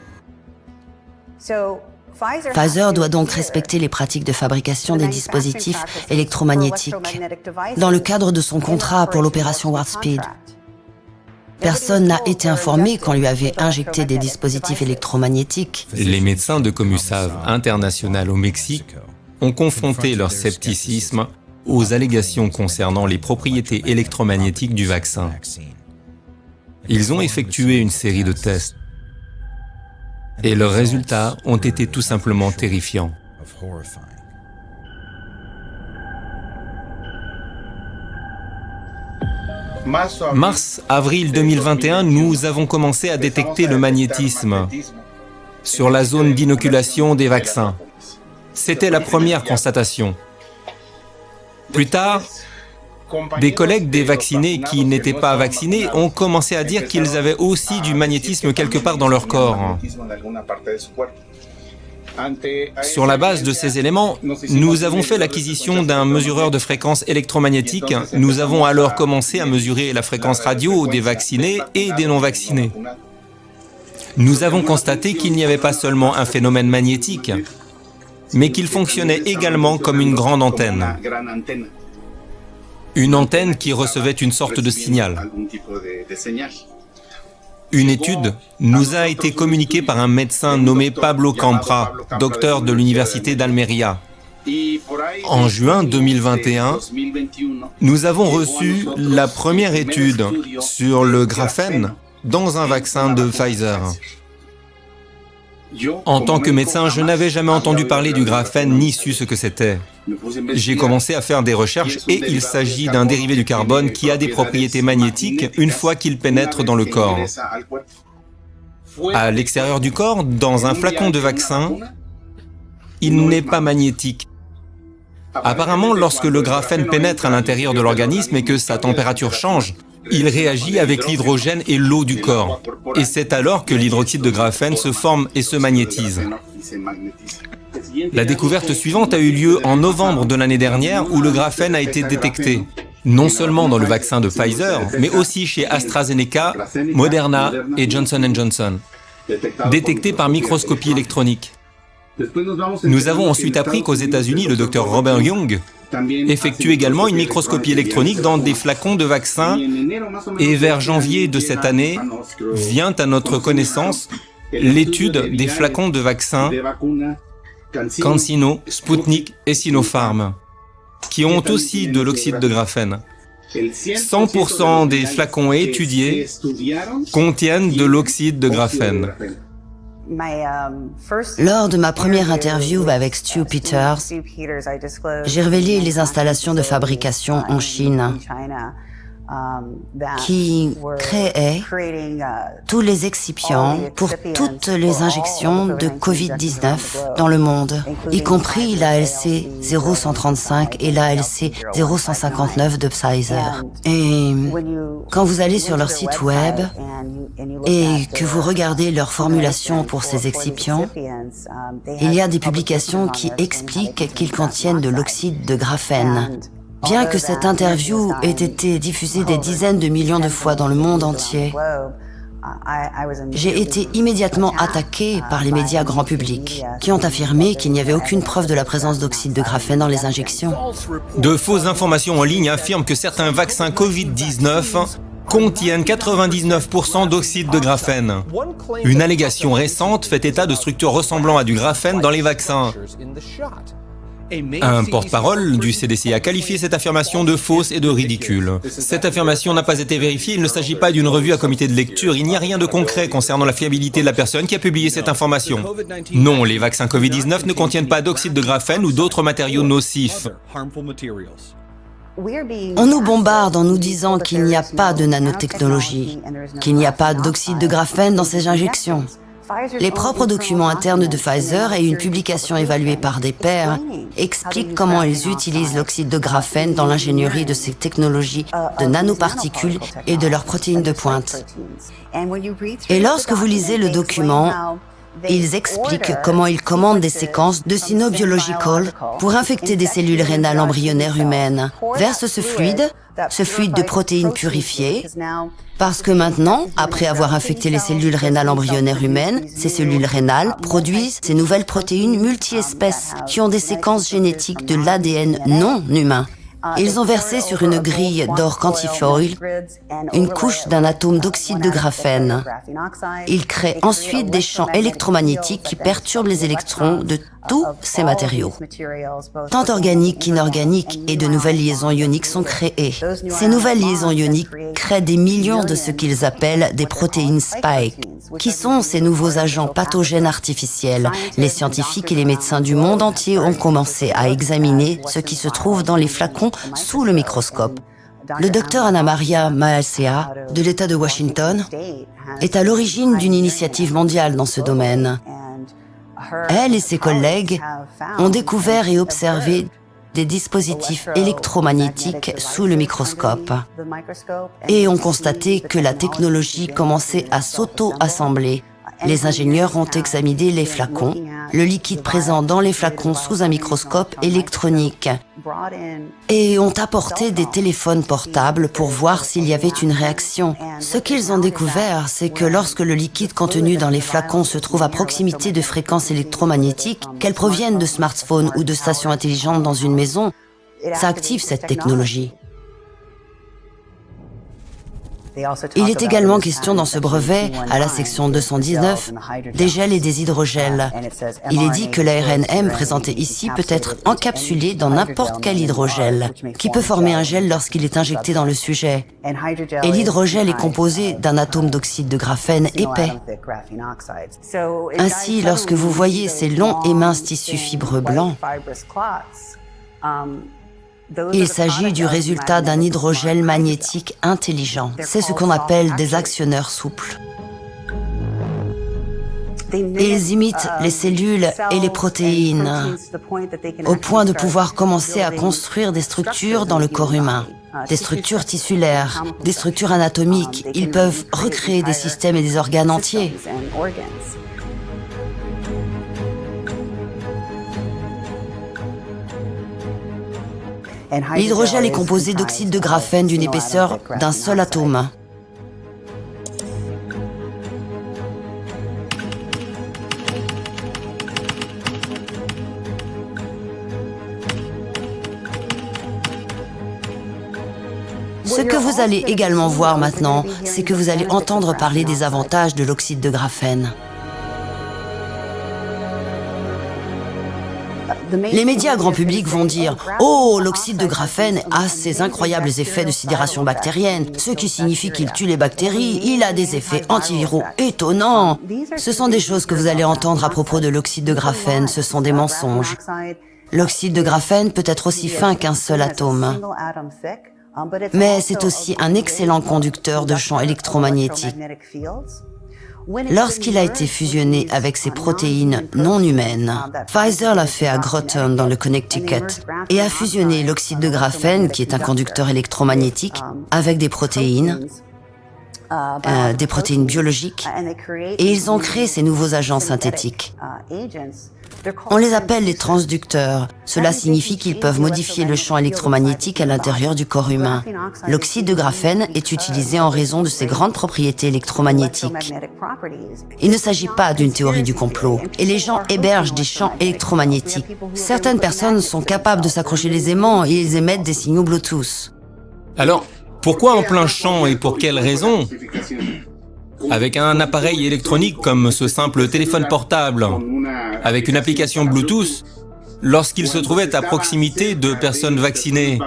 Pfizer doit donc respecter les pratiques de fabrication des dispositifs électromagnétiques dans le cadre de son contrat pour l'opération Warp Speed. Personne n'a été informé qu'on lui avait injecté des dispositifs électromagnétiques. Les médecins de Comusav International au Mexique ont confronté leur scepticisme aux allégations concernant les propriétés électromagnétiques du vaccin. Ils ont effectué une série de tests et leurs résultats ont été tout simplement terrifiants. Mars-avril 2021, nous avons commencé à détecter le magnétisme sur la zone d'inoculation des vaccins. C'était la première constatation. Plus tard, des collègues des vaccinés qui n'étaient pas vaccinés ont commencé à dire qu'ils avaient aussi du magnétisme quelque part dans leur corps. Sur la base de ces éléments, nous avons fait l'acquisition d'un mesureur de fréquence électromagnétique. Nous avons alors commencé à mesurer la fréquence radio des vaccinés et des non-vaccinés. Nous avons constaté qu'il n'y avait pas seulement un phénomène magnétique, mais qu'il fonctionnait également comme une grande antenne. Une antenne qui recevait une sorte de signal. Une étude nous a été communiquée par un médecin nommé Pablo Campra, docteur de l'université d'Almería. En juin 2021, nous avons reçu la première étude sur le graphène dans un vaccin de Pfizer. En tant que médecin, je n'avais jamais entendu parler du graphène ni su ce que c'était. J'ai commencé à faire des recherches et il s'agit d'un dérivé du carbone qui a des propriétés magnétiques une fois qu'il pénètre dans le corps. À l'extérieur du corps, dans un flacon de vaccin, il n'est pas magnétique. Apparemment, lorsque le graphène pénètre à l'intérieur de l'organisme et que sa température change, il réagit avec l'hydrogène et l'eau du corps. Et c'est alors que l'hydroxyde de graphène se forme et se magnétise. La découverte suivante a eu lieu en novembre de l'année dernière où le graphène a été détecté. Non seulement dans le vaccin de Pfizer, mais aussi chez AstraZeneca, Moderna et Johnson & Johnson, détecté par microscopie électronique. Nous avons ensuite appris qu'aux États-Unis, le docteur Robert Young effectue également une microscopie électronique dans des flacons de vaccins et vers janvier de cette année vient à notre connaissance l'étude des flacons de vaccins CanSino, Sputnik et Sinopharm, qui ont aussi de l'oxyde de graphène. 100% des flacons étudiés contiennent de l'oxyde de graphène. Lors de ma première interview avec Stu Peters, j'ai révélé les installations de fabrication en Chine qui créaient tous les excipients pour toutes les injections de Covid-19 dans le monde, y compris l'ALC 0135 et l'ALC 0159 de Pfizer. Et quand vous allez sur leur site web et que vous regardez leur formulation pour ces excipients, il y a des publications qui expliquent qu'ils contiennent de l'oxyde de graphène. Bien que cette interview ait été diffusée des dizaines de millions de fois dans le monde entier, j'ai été immédiatement attaqué par les médias grand public, qui ont affirmé qu'il n'y avait aucune preuve de la présence d'oxyde de graphène dans les injections. De fausses informations en ligne affirment que certains vaccins Covid-19 contiennent 99% d'oxyde de graphène. Une allégation récente fait état de structures ressemblant à du graphène dans les vaccins. Un porte-parole du CDC a qualifié cette affirmation de fausse et de ridicule. Cette affirmation n'a pas été vérifiée, il ne s'agit pas d'une revue à comité de lecture, il n'y a rien de concret concernant la fiabilité de la personne qui a publié cette information. Non, les vaccins Covid-19 ne contiennent pas d'oxyde de graphène ou d'autres matériaux nocifs. On nous bombarde en nous disant qu'il n'y a pas de nanotechnologie, qu'il n'y a pas d'oxyde de graphène dans ces injections. Les propres documents internes de Pfizer et une publication évaluée par des pairs expliquent comment ils utilisent l'oxyde de graphène dans l'ingénierie de ces technologies de nanoparticules et de leurs protéines de pointe. Et lorsque vous lisez le document, ils expliquent comment ils commandent des séquences de Sinobiological pour infecter des cellules rénales embryonnaires humaines, versent ce fluide de protéines purifiées, parce que maintenant, après avoir infecté les cellules rénales embryonnaires humaines, ces cellules rénales produisent ces nouvelles protéines multi-espèces qui ont des séquences génétiques de l'ADN non humain. Ils ont versé sur une grille d'or quantifoil une couche d'un atome d'oxyde de graphène. Ils créent ensuite des champs électromagnétiques qui perturbent les électrons de tous ces matériaux. Tant organiques qu'inorganiques et de nouvelles liaisons ioniques sont créées. Ces nouvelles liaisons ioniques créent des millions de ce qu'ils appellent des protéines spike, qui sont ces nouveaux agents pathogènes artificiels. Les scientifiques et les médecins du monde entier ont commencé à examiner ce qui se trouve dans les flacons sous le microscope. Le docteur Anna Maria Maalcea, de l'État de Washington, est à l'origine d'une initiative mondiale dans ce domaine. Elle et ses collègues ont découvert et observé des dispositifs électromagnétiques sous le microscope et ont constaté que la technologie commençait à s'auto-assembler. Les ingénieurs ont examiné les flacons, le liquide présent dans les flacons sous un microscope électronique et ont apporté des téléphones portables pour voir s'il y avait une réaction. Ce qu'ils ont découvert, c'est que lorsque le liquide contenu dans les flacons se trouve à proximité de fréquences électromagnétiques, qu'elles proviennent de smartphones ou de stations intelligentes dans une maison, ça active cette technologie. Il est également question dans ce brevet, à la section 219, des gels et des hydrogels. Il est dit que l'ARNM présenté ici peut être encapsulé dans n'importe quel hydrogel, qui peut former un gel lorsqu'il est injecté dans le sujet. Et l'hydrogel est composé d'un atome d'oxyde de graphène épais. Ainsi, lorsque vous voyez ces longs et minces tissus fibreux blancs, il s'agit du résultat d'un hydrogel magnétique intelligent. C'est ce qu'on appelle des actionneurs souples. Ils imitent les cellules et les protéines au point de pouvoir commencer à construire des structures dans le corps humain, des structures tissulaires, des structures anatomiques. Ils peuvent recréer des systèmes et des organes entiers. L'hydrogel est composé d'oxyde de graphène d'une épaisseur d'un seul atome. Ce que vous allez également voir maintenant, c'est que vous allez entendre parler des avantages de l'oxyde de graphène. Les médias grand public vont dire « Oh, l'oxyde de graphène a ces incroyables effets de sidération bactérienne, ce qui signifie qu'il tue les bactéries, il a des effets antiviraux étonnants. » Ce sont des choses que vous allez entendre à propos de l'oxyde de graphène, ce sont des mensonges. L'oxyde de graphène peut être aussi fin qu'un seul atome. Mais c'est aussi un excellent conducteur de champs électromagnétiques. Lorsqu'il a été fusionné avec ses protéines non humaines, Pfizer l'a fait à Groton dans le Connecticut et a fusionné l'oxyde de graphène, qui est un conducteur électromagnétique, avec des protéines biologiques, et ils ont créé ces nouveaux agents synthétiques. On les appelle les transducteurs. Cela signifie qu'ils peuvent modifier le champ électromagnétique à l'intérieur du corps humain. L'oxyde de graphène est utilisé en raison de ses grandes propriétés électromagnétiques. Il ne s'agit pas d'une théorie du complot, et les gens hébergent des champs électromagnétiques. Certaines personnes sont capables de s'accrocher les aimants et ils émettent des signaux Bluetooth. Alors, pourquoi en plein champ et pour quelles raisons? Avec un appareil électronique comme ce simple téléphone portable, avec une application Bluetooth, lorsqu'il se trouvait à proximité de personnes vaccinées,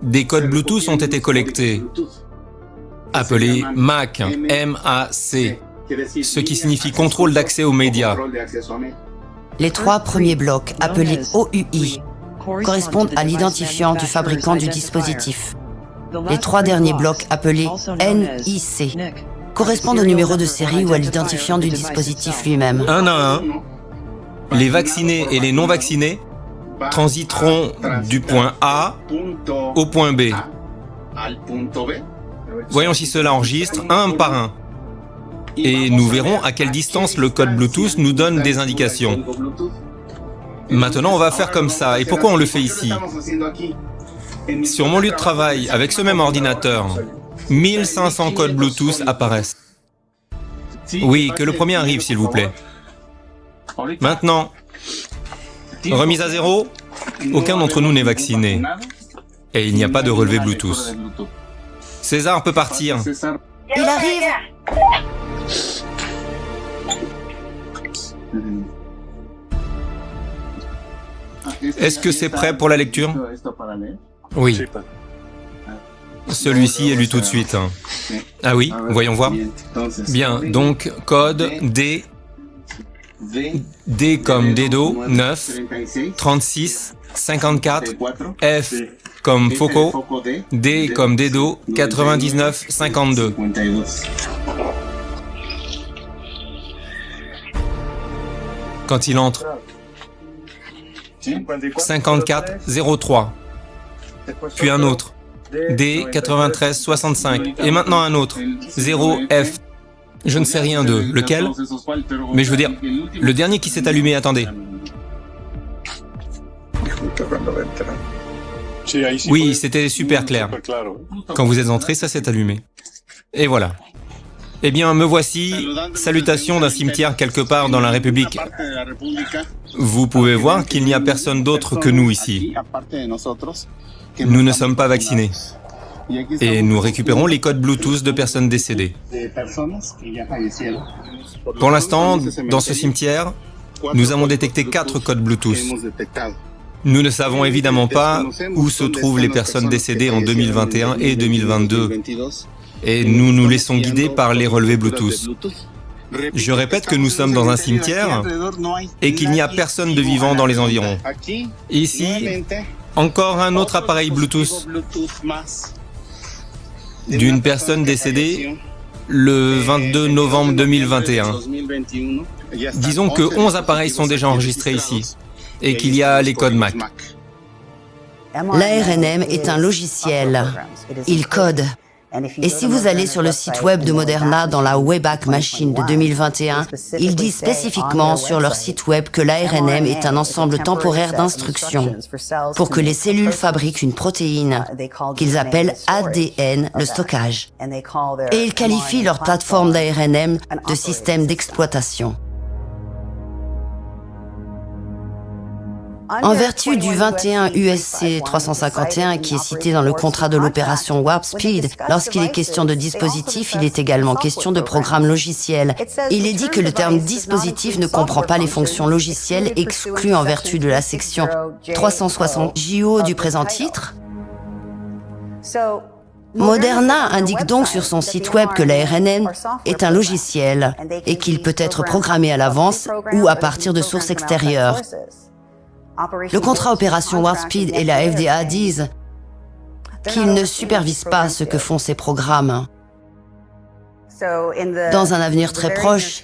des codes Bluetooth ont été collectés, appelés MAC, M-A-C, ce qui signifie contrôle d'accès aux médias. Les 3 premiers blocs, appelés OUI, correspondent à l'identifiant du fabricant du dispositif. Les 3 derniers blocs, appelés NIC, correspondent au numéro de série ou à l'identifiant du dispositif lui-même. Un à un, les vaccinés et les non-vaccinés transiteront du point A au point B. Voyons si cela enregistre un par un. Et nous verrons à quelle distance le code Bluetooth nous donne des indications. Maintenant, on va faire comme ça. Et pourquoi on le fait ici? Sur mon lieu de travail, avec ce même ordinateur, 1500 codes Bluetooth apparaissent. Oui, que le premier arrive, s'il vous plaît. Maintenant, remise à zéro, aucun d'entre nous n'est vacciné. Et il n'y a pas de relevé Bluetooth. César peut partir. Il arrive! Est-ce que c'est prêt pour la lecture? Oui. Celui-ci est lu tout de suite. Ah oui, voyons voir. Bien, donc code D. D comme Dedo, 9, 36, 54, F comme Foco, D comme Dedo, 99, 52. Quand il entre, 54, 03. Puis un autre. D 93 65 et maintenant un autre 0F. Je ne sais rien d'eux. Lequel? Mais je veux dire, le dernier qui s'est allumé, attendez. Oui, c'était super clair. Quand vous êtes entré, ça s'est allumé. Et voilà. Eh bien, me voici. Salutations d'un cimetière quelque part dans la République. Vous pouvez voir qu'il n'y a personne d'autre que nous ici. Nous ne sommes pas vaccinés. Et nous récupérons les codes Bluetooth de personnes décédées. Pour l'instant, dans ce cimetière, nous avons détecté 4 codes Bluetooth. Nous ne savons évidemment pas où se trouvent les personnes décédées en 2021 et 2022. Et nous nous laissons guider par les relevés Bluetooth. Je répète que nous sommes dans un cimetière et qu'il n'y a personne de vivant dans les environs. Ici, encore un autre appareil Bluetooth d'une personne décédée le 22 novembre 2021. Disons que 11 appareils sont déjà enregistrés ici et qu'il y a les codes MAC. L'ARNM est un logiciel. Il code. Et si vous allez sur le site web de Moderna dans la Wayback Machine de 2021, ils disent spécifiquement sur leur site web que l'ARNM est un ensemble temporaire d'instructions pour que les cellules fabriquent une protéine qu'ils appellent ADN, le stockage. Et ils qualifient leur plateforme d'ARNM de système d'exploitation. En vertu du 21 USC 351 qui est cité dans le contrat de l'opération Warp Speed, lorsqu'il est question de dispositif, il est également question de programme logiciel. Il est dit que le terme dispositif ne comprend pas les fonctions logicielles exclues en vertu de la section 360 JO du présent titre. Moderna indique donc sur son site web que l'ARNM est un logiciel et qu'il peut être programmé à l'avance ou à partir de sources extérieures. Le contrat Opération Warp Speed et la FDA disent qu'ils ne supervisent pas ce que font ces programmes. Dans un avenir très proche,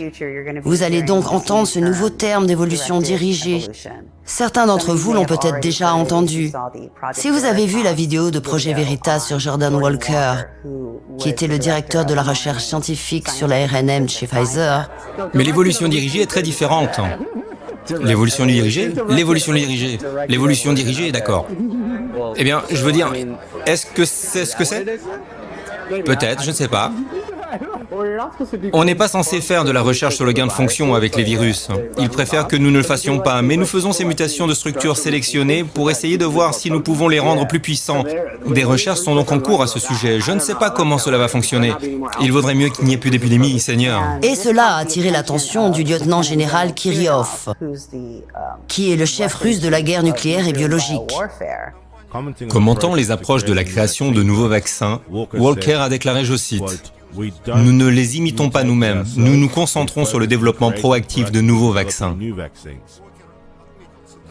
vous allez donc entendre ce nouveau terme d'évolution dirigée. Certains d'entre vous l'ont peut-être déjà entendu. Si vous avez vu la vidéo de Projet Veritas sur Jordan Walker, qui était le directeur de la recherche scientifique sur la RNM chez Pfizer... Mais l'évolution dirigée est très différente. L'évolution dirigée, l'évolution dirigée, d'accord. Eh bien, je veux dire, est-ce que c'est ce que c'est? Peut-être, je ne sais pas. On n'est pas censé faire de la recherche sur le gain de fonction avec les virus. Ils préfèrent que nous ne le fassions pas, mais nous faisons ces mutations de structures sélectionnées pour essayer de voir si nous pouvons les rendre plus puissants. Des recherches sont donc en cours à ce sujet. Je ne sais pas comment cela va fonctionner. Il vaudrait mieux qu'il n'y ait plus d'épidémie, Seigneur. Et cela a attiré l'attention du lieutenant-général Kirillov, qui est le chef russe de la guerre nucléaire et biologique. Commentant les approches de la création de nouveaux vaccins, Walker a déclaré, je cite, « Nous ne les imitons pas nous-mêmes, nous nous concentrons sur le développement proactif de nouveaux vaccins. »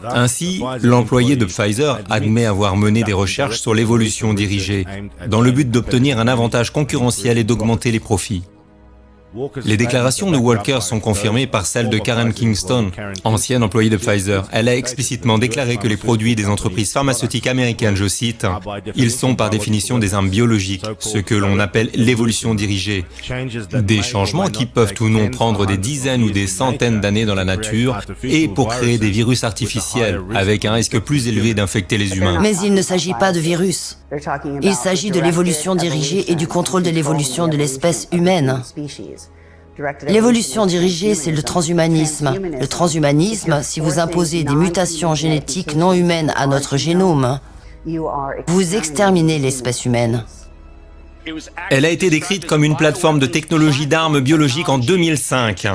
Ainsi, l'employé de Pfizer admet avoir mené des recherches sur l'évolution dirigée, dans le but d'obtenir un avantage concurrentiel et d'augmenter les profits. Les déclarations de Walker sont confirmées par celles de Karen Kingston, ancienne employée de Pfizer. Elle a explicitement déclaré que les produits des entreprises pharmaceutiques américaines, je cite, « Ils sont par définition des armes biologiques, ce que l'on appelle l'évolution dirigée. Des changements qui peuvent ou non prendre des dizaines ou des centaines d'années dans la nature et pour créer des virus artificiels, avec un risque plus élevé d'infecter les humains. » Mais il ne s'agit pas de virus. Il s'agit de l'évolution dirigée et du contrôle de l'évolution de l'espèce humaine. L'évolution dirigée, c'est le transhumanisme. Le transhumanisme, si vous imposez des mutations génétiques non humaines à notre génome, vous exterminez l'espèce humaine. Elle a été décrite comme une plateforme de technologie d'armes biologiques en 2005.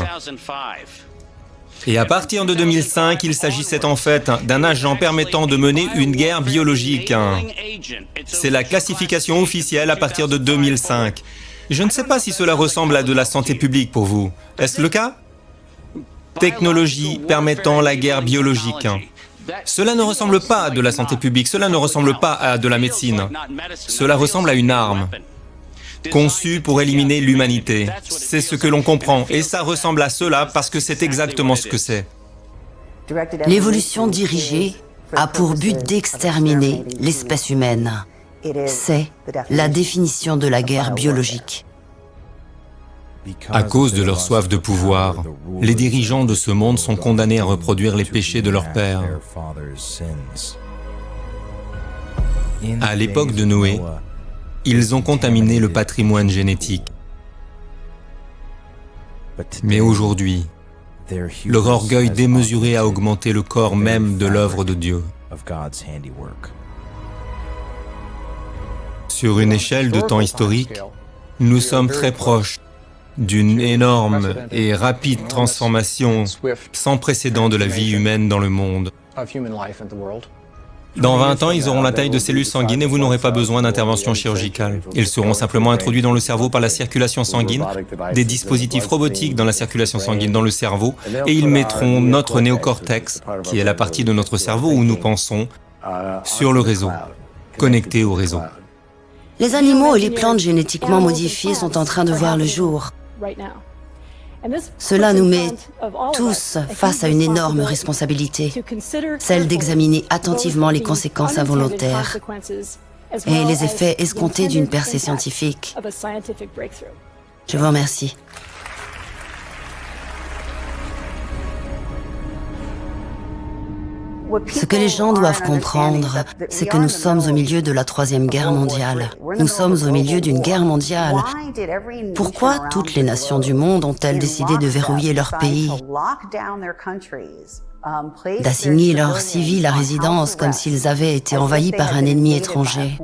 Et à partir de 2005, il s'agissait en fait d'un agent permettant de mener une guerre biologique. C'est la classification officielle à partir de 2005. Je ne sais pas si cela ressemble à de la santé publique pour vous. Est-ce le cas? Technologie permettant la guerre biologique. Cela ne ressemble pas à de la santé publique, cela ne ressemble pas à de la médecine. Cela ressemble à une arme, conçue pour éliminer l'humanité. C'est ce que l'on comprend, et ça ressemble à cela parce que c'est exactement ce que c'est. L'évolution dirigée a pour but d'exterminer l'espèce humaine. C'est la définition de la guerre biologique. À cause de leur soif de pouvoir, les dirigeants de ce monde sont condamnés à reproduire les péchés de leurs pères. À l'époque de Noé, ils ont contaminé le patrimoine génétique. Mais aujourd'hui, leur orgueil démesuré a augmenté le corps même de l'œuvre de Dieu. Sur une échelle de temps historique, nous sommes très proches d'une énorme et rapide transformation sans précédent de la vie humaine dans le monde. Dans 20 ans, ils auront la taille de cellules sanguines et vous n'aurez pas besoin d'intervention chirurgicale. Ils seront simplement introduits dans le cerveau par la circulation sanguine, des dispositifs robotiques dans la circulation sanguine dans le cerveau, et ils mettront notre néocortex, qui est la partie de notre cerveau où nous pensons, sur le réseau, connecté au réseau. Les animaux et les plantes génétiquement modifiées sont en train de voir le jour. Cela nous met tous face à une énorme responsabilité, celle d'examiner attentivement les conséquences involontaires et les effets escomptés d'une percée scientifique. Je vous remercie. Ce que les gens doivent comprendre, c'est que nous sommes au milieu de la Troisième Guerre mondiale. Nous sommes au milieu d'une guerre mondiale. Pourquoi toutes les nations du monde ont-elles décidé de verrouiller leur pays, d'assigner leurs civils à résidence comme s'ils avaient été envahis par un ennemi étranger,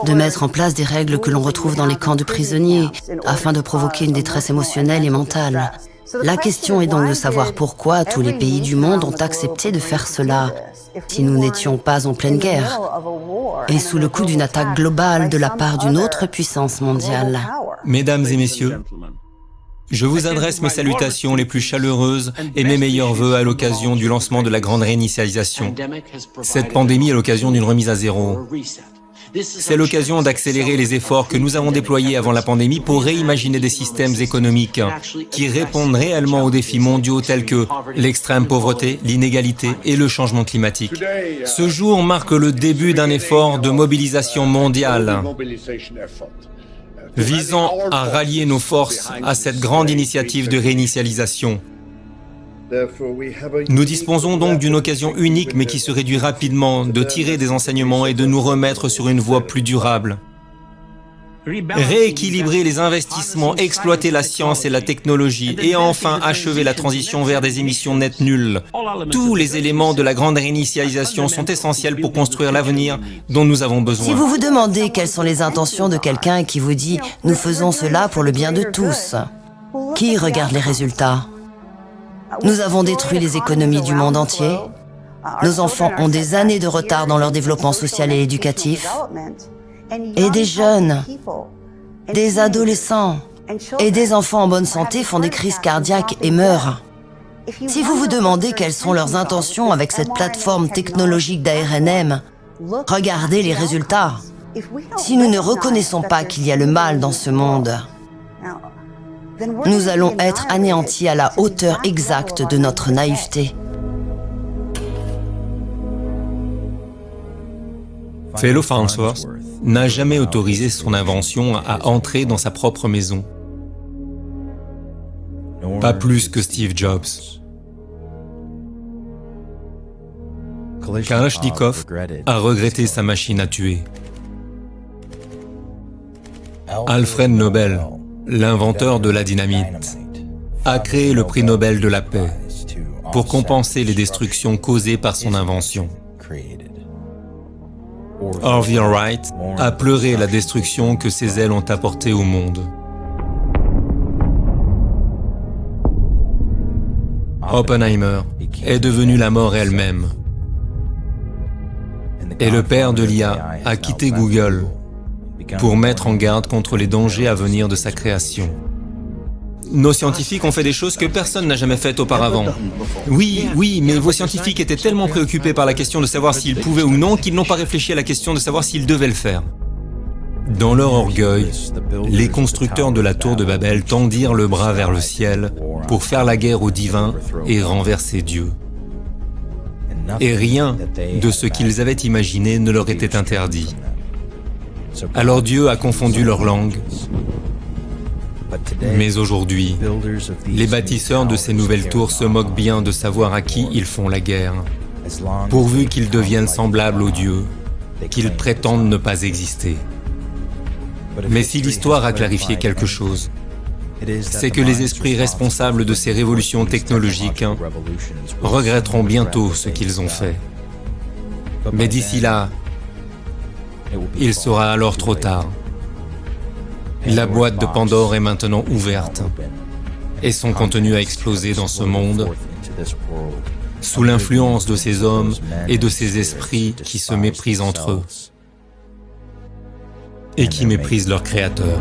de mettre en place des règles que l'on retrouve dans les camps de prisonniers afin de provoquer une détresse émotionnelle et mentale? La question est donc de savoir pourquoi tous les pays du monde ont accepté de faire cela, si nous n'étions pas en pleine guerre, et sous le coup d'une attaque globale de la part d'une autre puissance mondiale. Mesdames et messieurs, je vous adresse mes salutations les plus chaleureuses et mes meilleurs vœux à l'occasion du lancement de la grande réinitialisation. Cette pandémie est l'occasion d'une remise à zéro. C'est l'occasion d'accélérer les efforts que nous avons déployés avant la pandémie pour réimaginer des systèmes économiques qui répondent réellement aux défis mondiaux tels que l'extrême pauvreté, l'inégalité et le changement climatique. Ce jour marque le début d'un effort de mobilisation mondiale visant à rallier nos forces à cette grande initiative de réinitialisation. Nous disposons donc d'une occasion unique, mais qui se réduit rapidement, de tirer des enseignements et de nous remettre sur une voie plus durable. Rééquilibrer les investissements, exploiter la science et la technologie, et enfin achever la transition vers des émissions nettes nulles. Tous les éléments de la grande réinitialisation sont essentiels pour construire l'avenir dont nous avons besoin. Si vous vous demandez quelles sont les intentions de quelqu'un qui vous dit « nous faisons cela pour le bien de tous », qui regarde les résultats? Nous avons détruit les économies du monde entier. Nos enfants ont des années de retard dans leur développement social et éducatif. Et des jeunes, des adolescents et des enfants en bonne santé font des crises cardiaques et meurent. Si vous vous demandez quelles sont leurs intentions avec cette plateforme technologique d'ARNM, regardez les résultats. Si nous ne reconnaissons pas qu'il y a le mal dans ce monde, nous allons être anéantis à la hauteur exacte de notre naïveté. Fellow Farnsworth n'a jamais autorisé son invention à entrer dans sa propre maison. Pas plus que Steve Jobs. Kalachnikov a regretté sa machine à tuer. Alfred Nobel, l'inventeur de la dynamite, a créé le prix Nobel de la paix pour compenser les destructions causées par son invention. Harvey Wright a pleuré la destruction que ses ailes ont apportée au monde. Oppenheimer est devenu la mort elle-même. Et le père de l'IA a quitté Google pour mettre en garde contre les dangers à venir de sa création. Nos scientifiques ont fait des choses que personne n'a jamais faites auparavant. Oui, mais vos scientifiques étaient tellement préoccupés par la question de savoir s'ils pouvaient ou non qu'ils n'ont pas réfléchi à la question de savoir s'ils devaient le faire. Dans leur orgueil, les constructeurs de la tour de Babel tendirent le bras vers le ciel pour faire la guerre aux divins et renverser Dieu. Et rien de ce qu'ils avaient imaginé ne leur était interdit. Alors Dieu a confondu leurs langues. Mais aujourd'hui, les bâtisseurs de ces nouvelles tours se moquent bien de savoir à qui ils font la guerre, pourvu qu'ils deviennent semblables aux dieux, qu'ils prétendent ne pas exister. Mais si l'histoire a clarifié quelque chose, c'est que les esprits responsables de ces révolutions technologiques regretteront bientôt ce qu'ils ont fait. Mais d'ici là, il sera alors trop tard. La boîte de Pandore est maintenant ouverte et son contenu a explosé dans ce monde sous l'influence de ces hommes et de ces esprits qui se méprisent entre eux et qui méprisent leur Créateur.